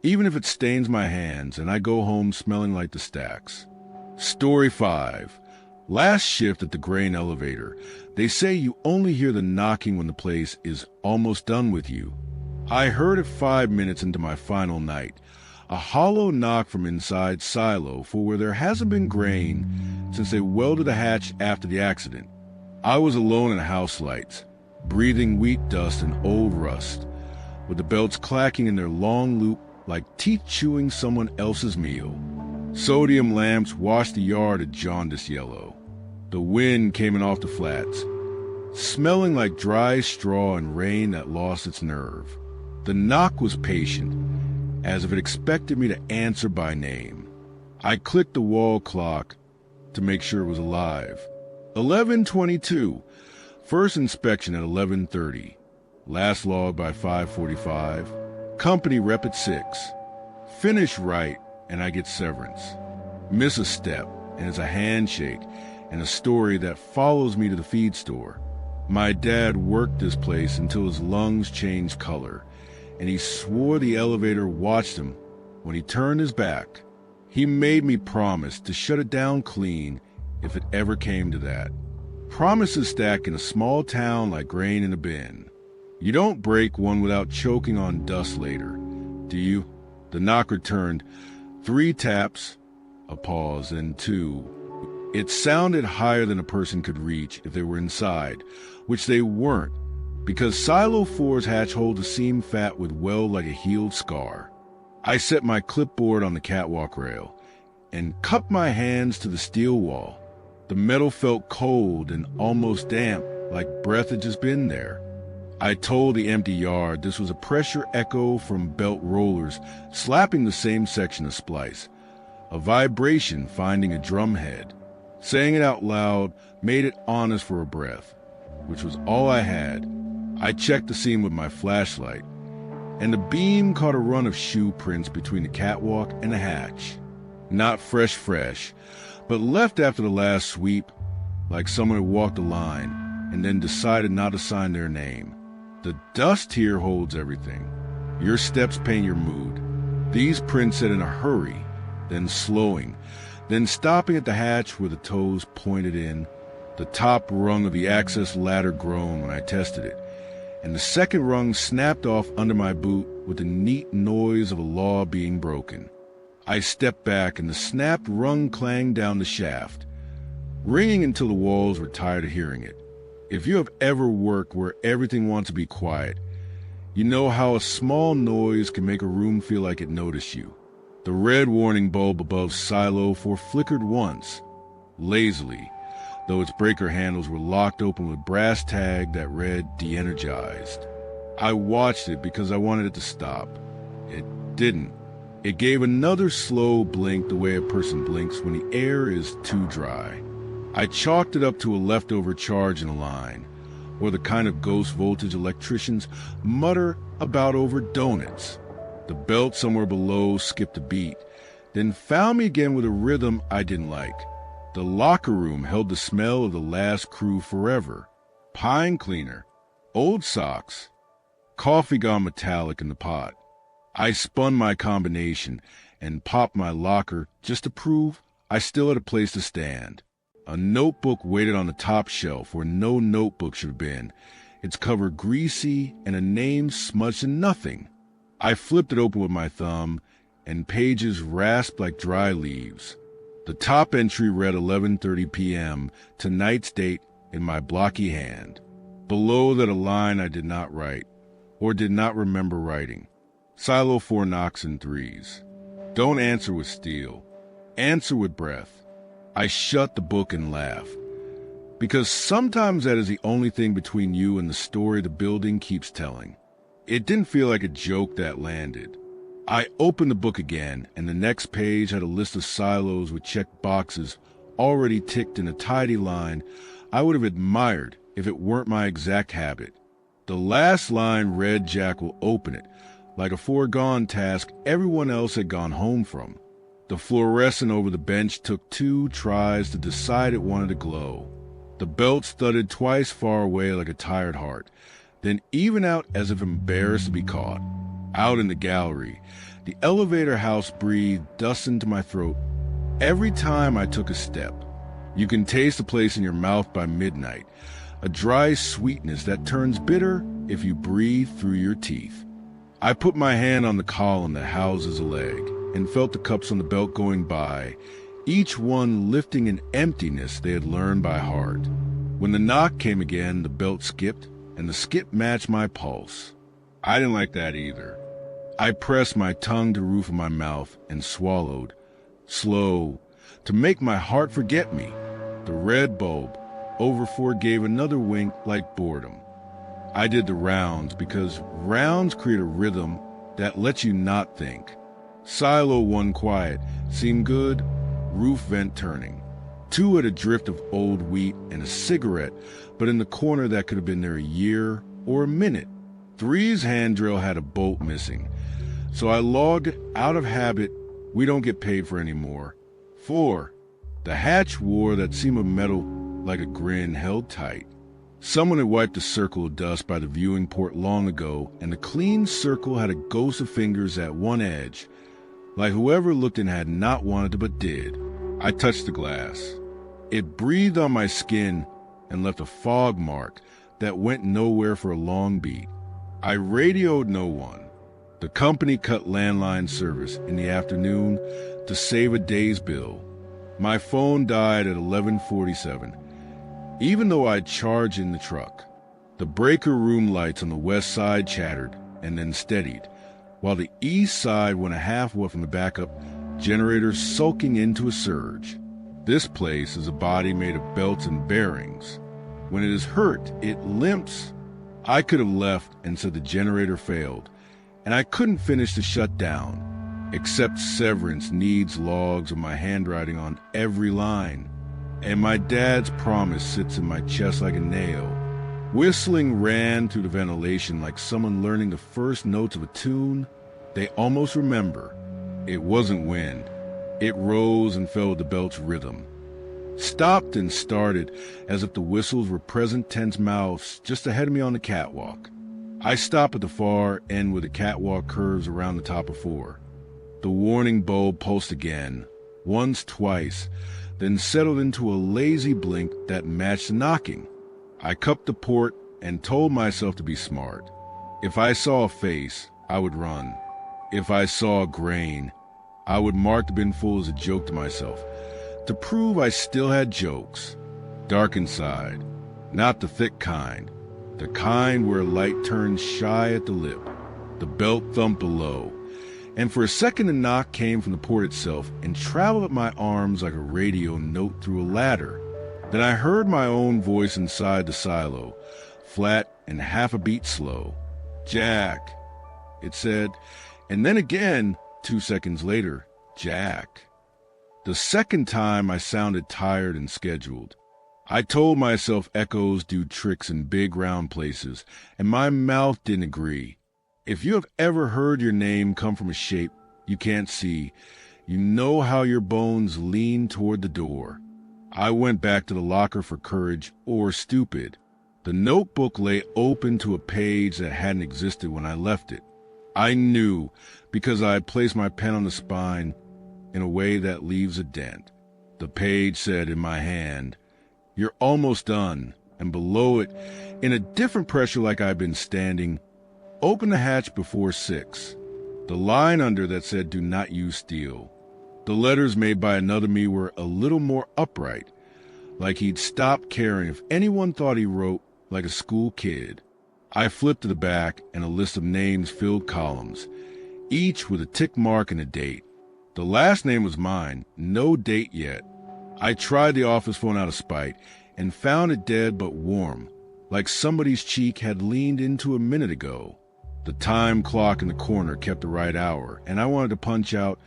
even if it stains my hands and I go home smelling like the stacks. Story 5. Last shift at the grain elevator. They say you only hear the knocking when the place is almost done with you. I heard it 5 minutes into my final night. A hollow knock from inside silo for where there hasn't been grain since they welded a hatch after the accident. I was alone in house lights, breathing wheat dust and old rust, with the belts clacking in their long loop like teeth chewing someone else's meal. Sodium lamps washed the yard a jaundiced yellow. The wind came in off the flats. smelling like dry straw and rain that lost its nerve. The knock was patient, as if it expected me to answer by name. I clicked the wall clock to make sure it was alive. 11:22. First inspection at 11:30. Last log by 5:45. Company rep at 6. Finish right, and I get severance. Miss a step, and it's a handshake and a story that follows me to the feed store. My dad worked this place until his lungs changed color, and he swore the elevator watched him when he turned his back. He made me promise to shut it down clean if it ever came to that. Promises stack in a small town like grain in a bin. You don't break one without choking on dust later, do you? The knock returned. 3 taps, a pause, and 2. It sounded higher than a person could reach if they were inside, which they weren't, because Silo 4's hatch holds a seam fat with weld like a healed scar. I set my clipboard on the catwalk rail and cupped my hands to the steel wall. The metal felt cold and almost damp, like breath had just been there. I told the empty yard this was a pressure echo from belt rollers slapping the same section of splice, a vibration finding a drum head. Saying it out loud made it honest for a breath, which was all I had. I checked the seam with my flashlight, and the beam caught a run of shoe prints between the catwalk and the hatch. Not fresh, but left after the last sweep, like someone had walked a line and then decided not to sign their name. The dust here holds everything. Your steps paint your mood. These prints said in a hurry, then slowing, then stopping at the hatch where the toes pointed in. The top rung of the access ladder groaned when I tested it, and the second rung snapped off under my boot with the neat noise of a law being broken. I stepped back, and the snapped rung clanged down the shaft, ringing until the walls were tired of hearing it. If you have ever worked where everything wants to be quiet, you know how a small noise can make a room feel like it noticed you. The red warning bulb above Silo 4 flickered once, lazily, though its breaker handles were locked open with brass tag that read de-energized. I watched it because I wanted it to stop. It didn't. It gave another slow blink the way a person blinks when the air is too dry. I chalked it up to a leftover charge in a line, or the kind of ghost voltage electricians mutter about over donuts. The belt somewhere below skipped a beat, then found me again with a rhythm I didn't like. The locker room held the smell of the last crew forever. Pine cleaner, old socks, coffee gone metallic in the pot. I spun my combination and popped my locker just to prove I still had a place to stand. A notebook waited on the top shelf where no notebook should have been, its cover greasy and a name smudged in nothing. I flipped it open with my thumb, and pages rasped like dry leaves. The top entry read 11:30 p.m., tonight's date, in my blocky hand. Below that a line I did not write, or did not remember writing. Silo 4 knocks in 3s. Don't answer with steel. Answer with breath. I shut the book and laughed, because sometimes that is the only thing between you and the story the building keeps telling. It didn't feel like a joke that landed. I opened the book again, and the next page had a list of silos with checked boxes already ticked in a tidy line I would have admired if it weren't my exact habit. The last line read Jack will open it, like a foregone task everyone else had gone home from. The fluorescent over the bench took 2 tries to decide it wanted to glow. The belt thudded twice far away like a tired heart, then even out as if embarrassed to be caught. Out in the gallery, the elevator house breathed dust into my throat every time I took a step. You can taste the place in your mouth by midnight, a dry sweetness that turns bitter if you breathe through your teeth. I put my hand on the column that houses a leg and felt the cups on the belt going by, each one lifting an emptiness they had learned by heart. When the knock came again, the belt skipped, and the skip matched my pulse. I didn't like that either. I pressed my tongue to the roof of my mouth and swallowed, slow, to make my heart forget me. The red bulb, Over 4 gave another wink like boredom. I did the rounds because rounds create a rhythm that lets you not think. Silo 1 quiet, seemed good, roof vent turning. 2 at a drift of old wheat and a cigarette, but in the corner that could have been there a year or a minute. 3's hand drill had a bolt missing, so I logged out of habit, we don't get paid for anymore. 4, the hatch wore that seam of metal like a grin held tight. Someone had wiped a circle of dust by the viewing port long ago, and the clean circle had a ghost of fingers at one edge, like whoever looked in had not wanted to but did. I touched the glass. It breathed on my skin and left a fog mark that went nowhere for a long beat. I radioed no one. The company cut landline service in the afternoon to save a day's bill. My phone died at 11:47, even though I'd charged in the truck. The breaker room lights on the west side chattered and then steadied, while the east side went a half whiff from the backup generator sulking into a surge. This place is a body made of belts and bearings. When it is hurt, it limps. I could have left and said the generator failed, and I couldn't finish the shutdown, except severance needs logs of my handwriting on every line, and my dad's promise sits in my chest like a nail. Whistling ran through the ventilation like someone learning the first notes of a tune they almost remember. It wasn't wind. It rose and fell with the belt's rhythm. Stopped and started as if the whistles were present tense mouths just ahead of me on the catwalk. I stop at the far end where the catwalk curves around the top of 4. The warning bulb pulsed again, once, twice, then settled into a lazy blink that matched the knocking. I cupped the port and told myself to be smart. If I saw a face, I would run. If I saw a grain, I would mark the bin full as a joke to myself, to prove I still had jokes. Dark inside, not the thick kind, the kind where light turns shy at the lip. The belt thumped below, and for a second the knock came from the port itself and traveled up my arms like a radio note through a ladder. Then I heard my own voice inside the silo, flat and half a beat slow. "Jack," it said, and then again, 2 seconds later, "Jack." The second time I sounded tired and scheduled. I told myself echoes do tricks in big round places, and my mouth didn't agree. If you have ever heard your name come from a shape you can't see, you know how your bones lean toward the door. I went back to the locker for courage or stupid. The notebook lay open to a page that hadn't existed when I left it. I knew because I had placed my pen on the spine in a way that leaves a dent. The page said in my hand, "You're almost done," and below it, in a different pressure like I'd been standing, "Open the hatch before 6. The line under that said, "Do not use steel." The letters made by another me were a little more upright, like he'd stopped caring if anyone thought he wrote like a school kid. I flipped to the back, and a list of names filled columns, each with a tick mark and a date. The last name was mine, no date yet. I tried the office phone out of spite and found it dead but warm, like somebody's cheek had leaned into a minute ago. The time clock in the corner kept the right hour, and I wanted to punch out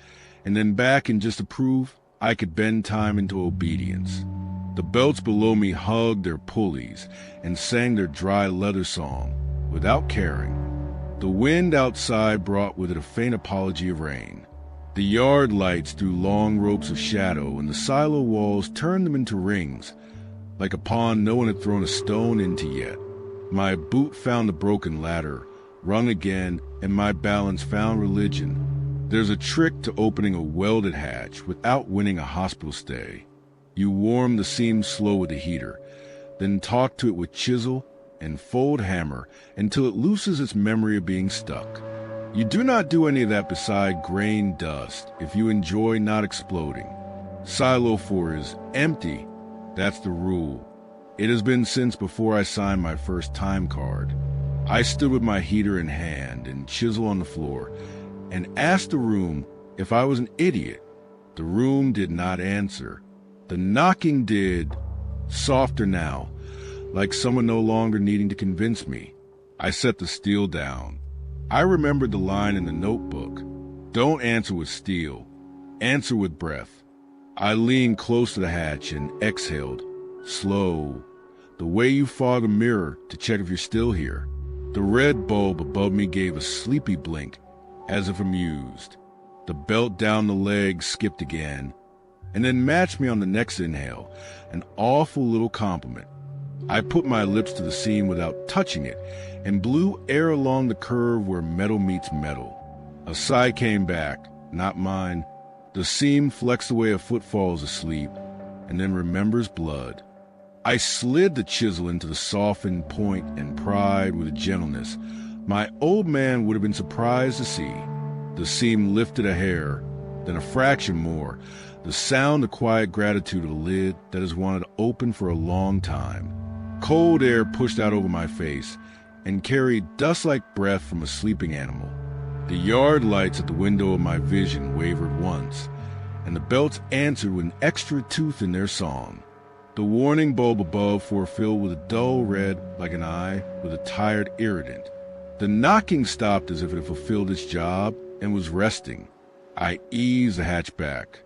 and then back in just to prove I could bend time into obedience. The belts below me hugged their pulleys and sang their dry leather song, without caring. The wind outside brought with it a faint apology of rain. The yard lights threw long ropes of shadow, and the silo walls turned them into rings, like a pond no one had thrown a stone into yet. My boot found the broken ladder, rung again, and my balance found religion. There's a trick to opening a welded hatch without winning a hospital stay. You warm the seam slow with a heater, then talk to it with chisel and fold hammer until it loses its memory of being stuck. You do not do any of that beside grain dust if you enjoy not exploding. Silo 4 is empty. That's the rule. It has been since before I signed my first time card. I stood with my heater in hand and chisel on the floor and asked the room if I was an idiot. The room did not answer. The knocking did, softer now, like someone no longer needing to convince me. I set the steel down. I remembered the line in the notebook. Don't answer with steel. Answer with breath. I leaned close to the hatch and exhaled, slow, the way you fog a mirror to check if you're still here. The red bulb above me gave a sleepy blink, as if amused. The belt down the leg skipped again, and then matched me on the next inhale, an awful little compliment. I put my lips to the seam without touching it, and blew air along the curve where metal meets metal. A sigh came back, not mine. The seam flexed away a foot falls asleep, and then remembers blood. I slid the chisel into the softened point and pried with a gentleness my old man would have been surprised to see. The seam lifted a hair, then a fraction more, the sound of quiet gratitude of a lid that has wanted to open for a long time. Cold air pushed out over my face and carried dust-like breath from a sleeping animal. The yard lights at the window of my vision wavered once, and the belts answered with an extra tooth in their song. The warning bulb above filled with a dull red like an eye with a tired irritant. The knocking stopped as if it had fulfilled its job and was resting. I eased the hatch back.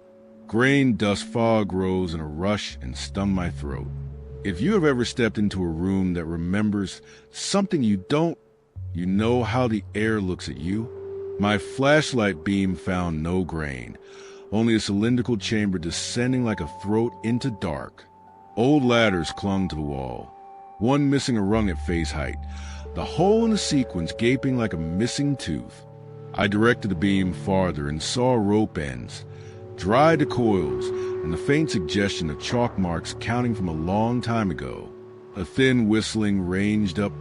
Grain dust fog rose in a rush and stung my throat. If you have ever stepped into a room that remembers something you don't, you know how the air looks at you. My flashlight beam found no grain, only a cylindrical chamber descending like a throat into dark. Old ladders clung to the wall, one missing a rung at face height, the hole in the sequence gaping like a missing tooth. I directed the beam farther and saw rope ends, dry to coils, and the faint suggestion of chalk marks counting from a long time ago. A thin whistling ranged up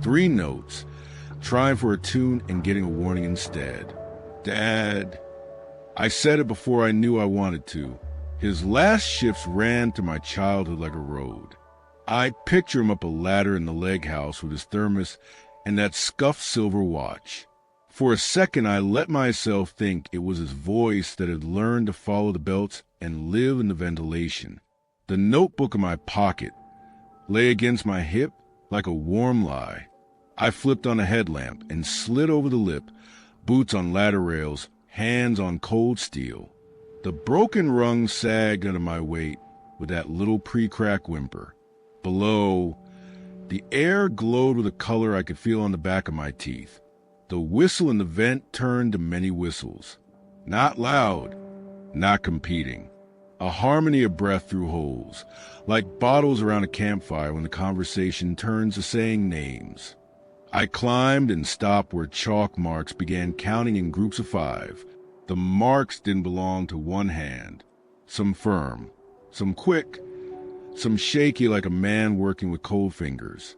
3 notes, trying for a tune and getting a warning instead. Dad. I said it before I knew I wanted to. His last shifts ran through my childhood like a road. I picture him up a ladder in the leg house with his thermos and that scuffed silver watch. For a second, I let myself think it was his voice that had learned to follow the belts and live in the ventilation. The notebook in my pocket lay against my hip like a warm lie. I flipped on a headlamp and slid over the lip, boots on ladder rails, hands on cold steel. The broken rung sagged under my weight with that little pre-crack whimper. Below, the air glowed with a color I could feel on the back of my teeth. The whistle in the vent turned to many whistles. Not loud, not competing. A harmony of breath through holes, like bottles around a campfire when the conversation turns to saying names. I climbed and stopped where chalk marks began counting in groups of 5. The marks didn't belong to one hand. Some firm, some quick, some shaky like a man working with cold fingers.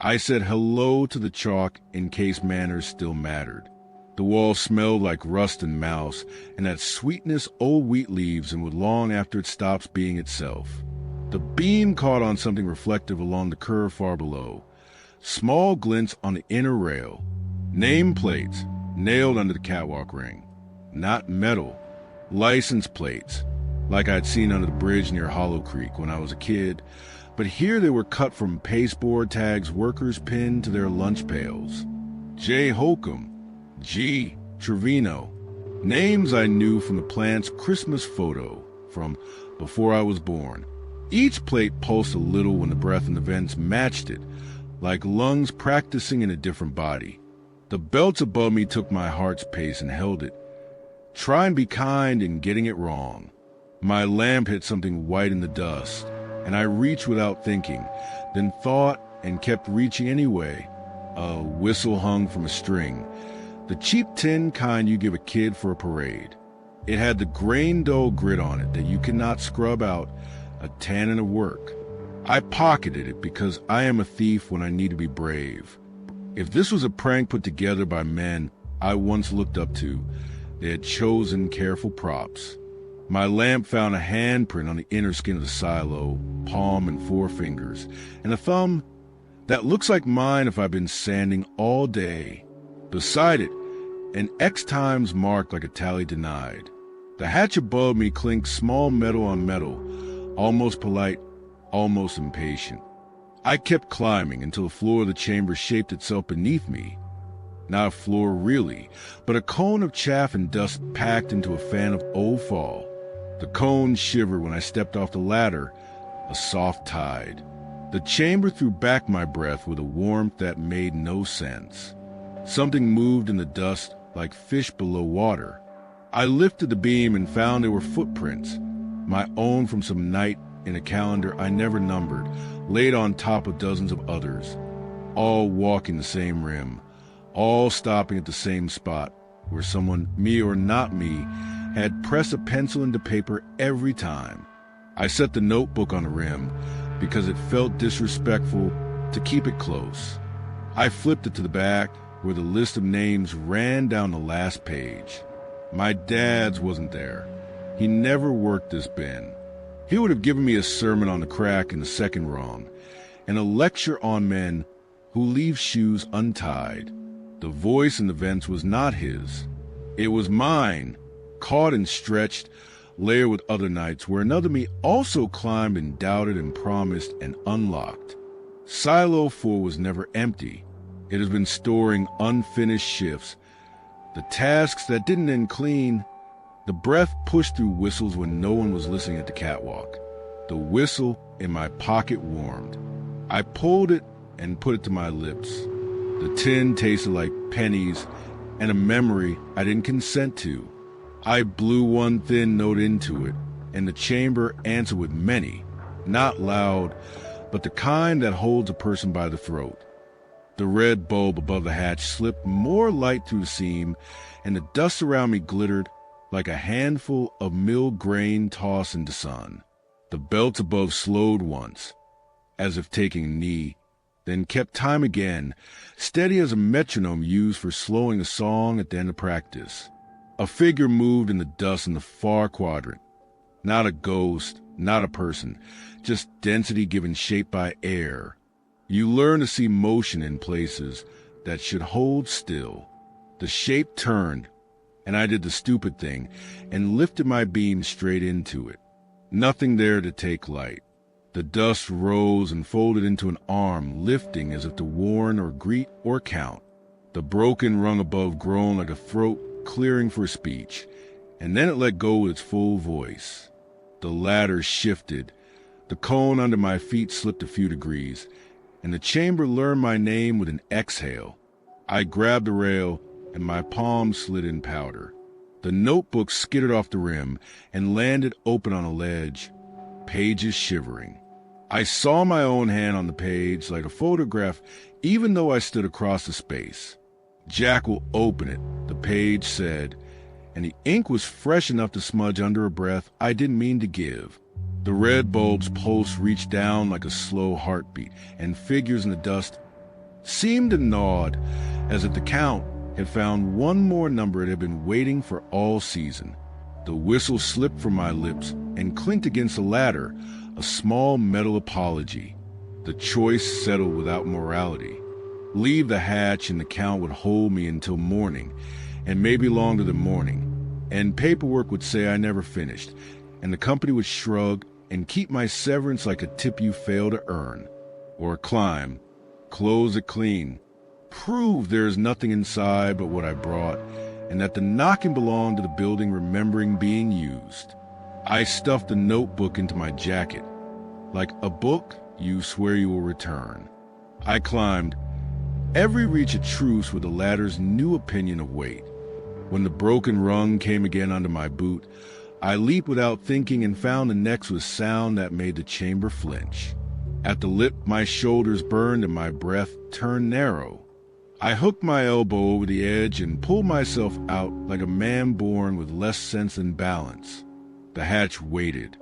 I said hello to the chalk in case manners still mattered. The wall smelled like rust and mouse, and that sweetness old wheat leaves and would long after it stops being itself. The beam caught on something reflective along the curve far below. Small glints on the inner rail. Nameplates nailed under the catwalk ring. Not metal. License plates, like I'd seen under the bridge near Hollow Creek when I was a kid. But here they were cut from pasteboard tags workers pinned to their lunch pails. J. Holcomb, G. Trevino. Names I knew from the plant's Christmas photo from before I was born. Each plate pulsed a little when the breath in the vents matched it, like lungs practicing in a different body. The belts above me took my heart's pace and held it. Try and be kind in getting it wrong. My lamp hit something white in the dust, and I reached without thinking, then thought and kept reaching anyway. A whistle hung from a string, the cheap tin kind you give a kid for a parade. It had the grain-dull grit on it that you cannot scrub out, a tannin of work. I pocketed it because I am a thief when I need to be brave. If this was a prank put together by men I once looked up to, they had chosen careful props. My lamp found a handprint on the inner skin of the silo, palm and forefingers, and a thumb that looks like mine if I've been sanding all day. Beside it, an X times marked like a tally denied. The hatch above me clinked small metal on metal, almost polite. almost impatient. I kept climbing until the floor of the chamber shaped itself beneath me. Not a floor really, but a cone of chaff and dust packed into a fan of old fall. The cone shivered when I stepped off the ladder, a soft tide. The chamber threw back my breath with a warmth that made no sense. Something moved in the dust like fish below water. I lifted the beam and found there were footprints, my own from some night in a calendar I never numbered, laid on top of dozens of others, all walking the same rim, all stopping at the same spot where someone, me or not me, had pressed a pencil into paper every time. I set the notebook on the rim because it felt disrespectful to keep it close. I flipped it to the back where the list of names ran down the last page. My dad's wasn't there. He never worked this bin. He would have given me a sermon on the crack in the second rung, and a lecture on men who leave shoes untied. The voice in the vents was not his. It was mine, caught and stretched, layered with other nights where another me also climbed and doubted and promised and unlocked. Silo 4 was never empty. It has been storing unfinished shifts, the tasks that didn't end clean. The breath pushed through whistles when no one was listening at the catwalk. The whistle in my pocket warmed. I pulled it and put it to my lips. The tin tasted like pennies and a memory I didn't consent to. I blew one thin note into it, and the chamber answered with many, not loud, but the kind that holds a person by the throat. The red bulb above the hatch slipped more light through the seam, and the dust around me glittered like a handful of milled grain tossed in the sun. The belts above slowed once, as if taking a knee, then kept time again, steady as a metronome used for slowing a song at the end of practice. A figure moved in the dust in the far quadrant. Not a ghost, not a person, just density given shape by air. You learn to see motion in places that should hold still. The shape turned, and I did the stupid thing and lifted my beam straight into it. Nothing there to take light. The dust rose and folded into an arm, lifting as if to warn or greet or count. The broken rung above groaned like a throat clearing for speech, and then it let go with its full voice. The ladder shifted. The cone under my feet slipped a few degrees, and the chamber learned my name with an exhale. I grabbed the rail, and my palm slid in powder. The notebook skittered off the rim and landed open on a ledge, pages shivering. I saw my own hand on the page like a photograph, even though I stood across the space. Jack will open it, the page said, and the ink was fresh enough to smudge under a breath I didn't mean to give. The red bulb's pulse reached down like a slow heartbeat, and figures in the dust seemed to nod, as if the count had found one more number it had been waiting for all season. The whistle slipped from my lips and clinked against the ladder, a small metal apology. The choice settled without morality. Leave the hatch and the count would hold me until morning, and maybe longer than morning, and paperwork would say I never finished, and the company would shrug and keep my severance like a tip you fail to earn, or a climb, close it clean, prove there is nothing inside but what I brought, and that the knocking belonged to the building remembering being used. I stuffed the notebook into my jacket. Like a book you swear you will return. I climbed, every reach a truce with the ladder's new opinion of weight. When the broken rung came again under my boot, I leaped without thinking and found the next with sound that made the chamber flinch. At the lip, my shoulders burned and my breath turned narrow. I hooked my elbow over the edge and pulled myself out like a man born with less sense than balance. The hatch waited,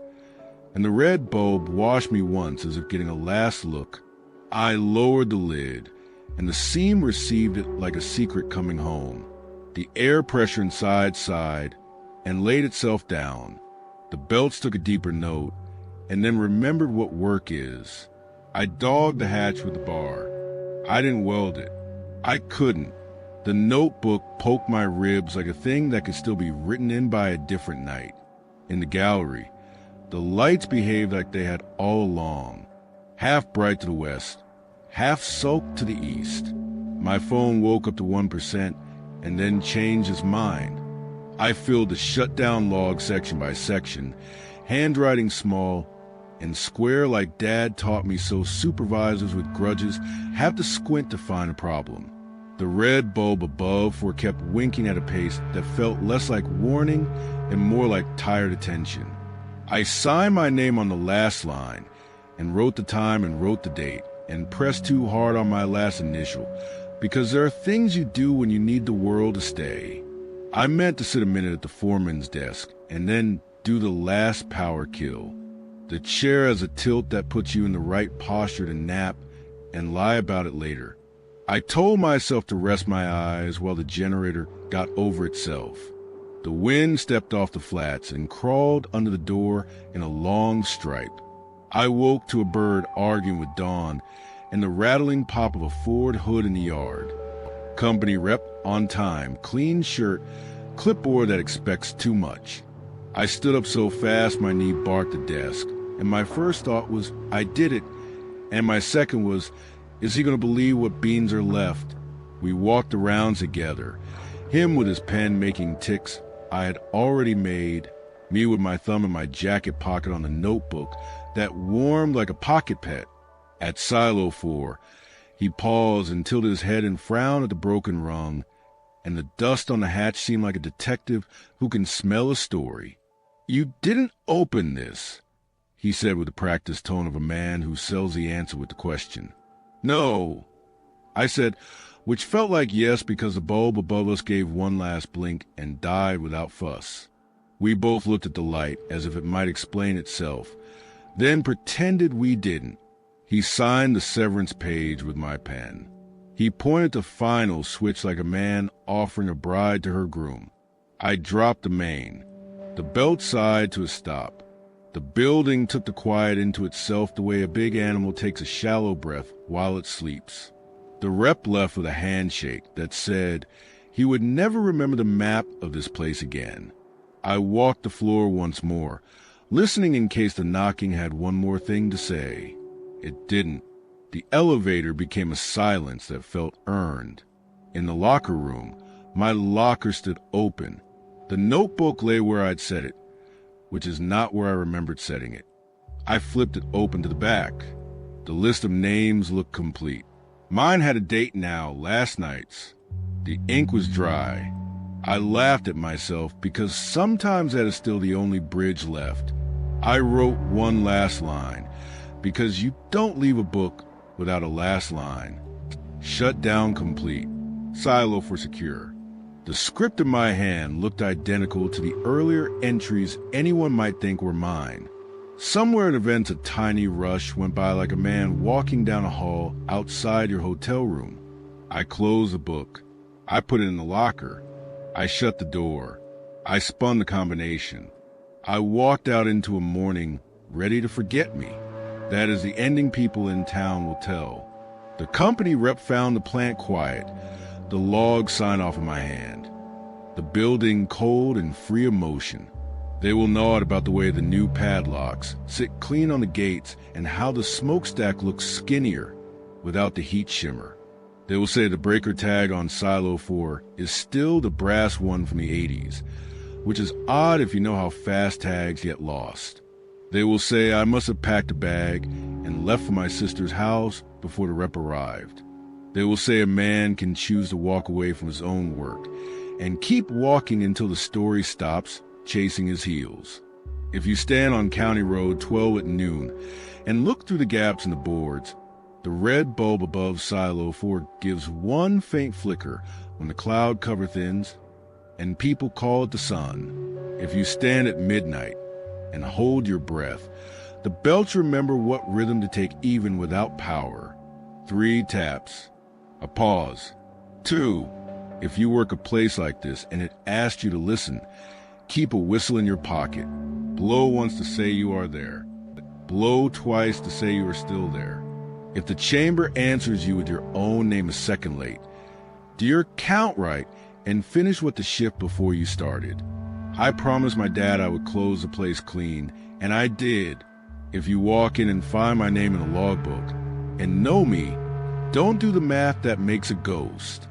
and the red bulb washed me once as if getting a last look. I lowered the lid, and the seam received it like a secret coming home. The air pressure inside sighed and laid itself down. The belts took a deeper note, and then remembered what work is. I dogged the hatch with the bar. I didn't weld it. I couldn't. The notebook poked my ribs like a thing that could still be written in by a different night. In the gallery, The lights behaved like they had all along, half bright to the west, half sulked to the east. My phone woke up to 1% and then changed its mind. I filled the shutdown log section by section, handwriting small and square like Dad taught me, so supervisors with grudges have to squint to find a problem. The red bulb above kept winking at a pace that felt less like warning and more like tired attention. I signed my name on the last line and wrote the time and wrote the date and pressed too hard on my last initial, because there are things you do when you need the world to stay. I meant to sit a minute at the foreman's desk and then do the last power kill. The chair has a tilt that puts you in the right posture to nap and lie about it later. I told myself to rest my eyes while the generator got over itself. The wind stepped off the flats and crawled under the door in a long stripe. I woke to a bird arguing with Dawn and the rattling pop of a Ford hood in the yard. Company rep on time, clean shirt, clipboard that expects too much. I stood up so fast my knee barked the desk, and my first thought was, I did it, and my second was, is he going to believe what beans are left? We walked around together, him with his pen making ticks I had already made, me with my thumb in my jacket pocket on the notebook that warmed like a pocket pet. At Silo 4, he paused and tilted his head and frowned at the broken rung, and the dust on the hatch seemed like a detective who can smell a story. You didn't open this, he said with the practiced tone of a man who sells the answer with the question. No, I said, which felt like yes because the bulb above us gave one last blink and died without fuss. We both looked at the light as if it might explain itself, then pretended we didn't. He signed the severance page with my pen. He pointed to final switch like a man offering a bride to her groom. I dropped the main. The belt sighed to a stop. The building took the quiet into itself the way a big animal takes a shallow breath while it sleeps. The rep left with a handshake that said he would never remember the map of this place again. I walked the floor once more, listening in case the knocking had one more thing to say. It didn't. The elevator became a silence that felt earned. In the locker room, my locker stood open. The notebook lay where I'd set it, which is not where I remembered setting it. I flipped it open to the back. The list of names looked complete. Mine had a date now, last night's. The ink was dry. I laughed at myself because sometimes that is still the only bridge left. I wrote one last line, because you don't leave a book without a last line. Shut down complete. Silo for secure. The script in my hand looked identical to the earlier entries anyone might think were mine. Somewhere in events a tiny rush went by like a man walking down a hall outside your hotel room. I closed the book. I put it in the locker. I shut the door. I spun the combination. I walked out into a morning ready to forget me. That is the ending people in town will tell. The company rep found the plant quiet, the log sign off in my hand, the building cold and free of motion. They will nod about the way the new padlocks sit clean on the gates and how the smokestack looks skinnier without the heat shimmer. They will say the breaker tag on Silo 4 is still the brass one from the 80s, which is odd if you know how fast tags get lost. They will say I must have packed a bag and left for my sister's house before the rep arrived. They will say a man can choose to walk away from his own work and keep walking until the story stops chasing his heels. If you stand on County Road 12 at noon and look through the gaps in the boards, the red bulb above Silo 4 gives one faint flicker when the cloud cover thins and people call it the sun. If you stand at midnight and hold your breath, the belts remember what rhythm to take even without power. 3 taps. A pause. 2. If you work a place like this and it asks you to listen, keep a whistle in your pocket. Blow once to say you are there. Blow twice to say you are still there. If the chamber answers you with your own name a second late, do your count right and finish with the shift before you started. I promised my dad I would close the place clean, and I did. If you walk in and find my name in the logbook and know me, don't do the math that makes a ghost.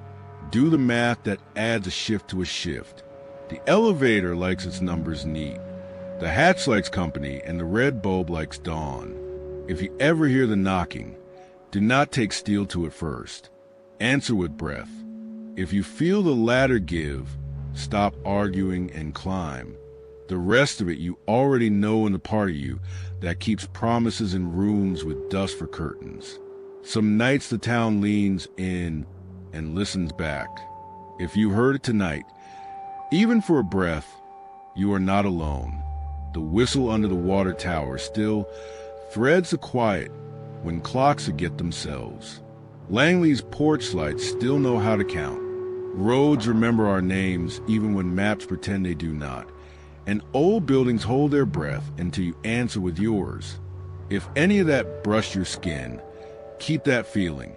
Do the math that adds a shift to a shift. The elevator likes its numbers neat. The hatch likes company, and the red bulb likes dawn. If you ever hear the knocking, do not take steel to it first. Answer with breath. If you feel the ladder give, stop arguing and climb. The rest of it you already know in the part of you that keeps promises in rooms with dust for curtains. Some nights the town leans in and listens back. If you heard it tonight, even for a breath, you are not alone. The whistle under the water tower still threads the quiet when clocks forget themselves. Langley's porch lights still know how to count. Roads remember our names even when maps pretend they do not. And old buildings hold their breath until you answer with yours. If any of that brushed your skin, keep that feeling.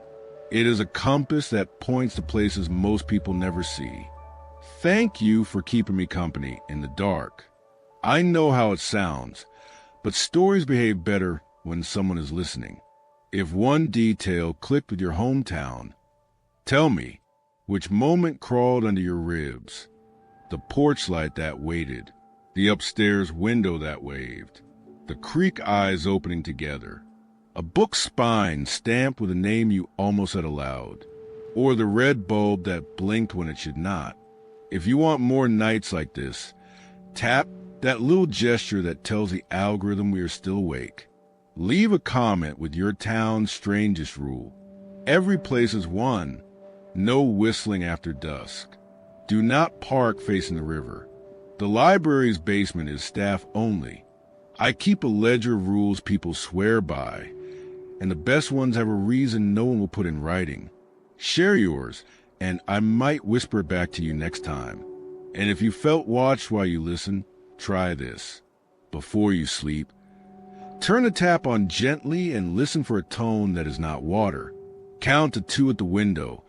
It is a compass that points to places most people never see. Thank you for keeping me company in the dark. I know how it sounds, but stories behave better when someone is listening. If one detail clicked with your hometown, tell me which moment crawled under your ribs. The porch light that waited, the upstairs window that waved, the creek eyes opening together, a book spine stamped with a name you almost said aloud, or the red bulb that blinked when it should not. If you want more nights like this, tap that little gesture that tells the algorithm we are still awake. Leave a comment with your town's strangest rule. Every place is one. No whistling after dusk. Do not park facing the river. The library's basement is staff only. I keep a ledger of rules people swear by, and the best ones have a reason no one will put in writing. Share yours, and I might whisper it back to you next time. And if you felt watched while you listen, try this. Before you sleep, turn the tap on gently and listen for a tone that is not water. Count to 2 at the window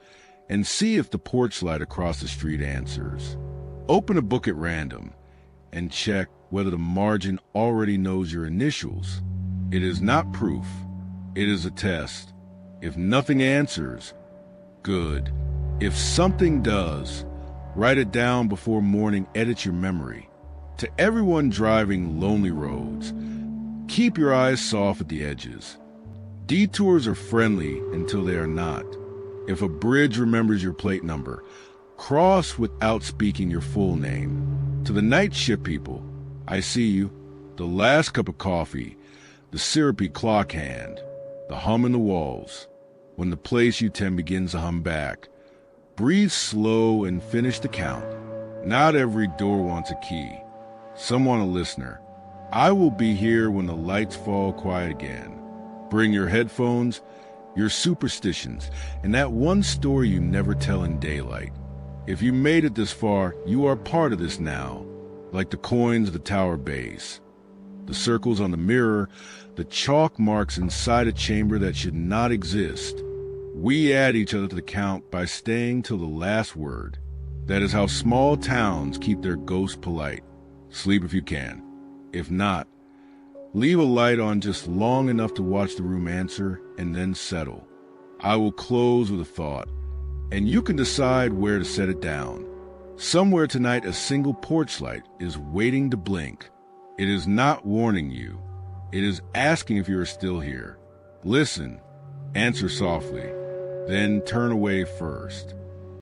and see if the porch light across the street answers. Open a book at random and check whether the margin already knows your initials. It is not proof. It is a test. If nothing answers, good. If something does, write it down before morning edits your memory. To everyone driving lonely roads, keep your eyes soft at the edges. Detours are friendly until they are not. If a bridge remembers your plate number, cross without speaking your full name. To the night shift people, I see you. The last cup of coffee, the syrupy clock hand, the hum in the walls. When the place you tend begins to hum back, breathe slow and finish the count. Not every door wants a key. Some want a listener. I will be here when the lights fall quiet again. Bring your headphones, your superstitions, and that one story you never tell in daylight. If you made it this far, you are part of this now, like the coins of the tower base, the circles on the mirror, the chalk marks inside a chamber that should not exist. We add each other to the count by staying till the last word. That is how small towns keep their ghosts polite. Sleep if you can. If not, leave a light on just long enough to watch the room answer and then settle. I will close with a thought, and you can decide where to set it down. Somewhere tonight a single porch light is waiting to blink. It is not warning you. It is asking if you are still here. Listen, answer softly, then turn away first.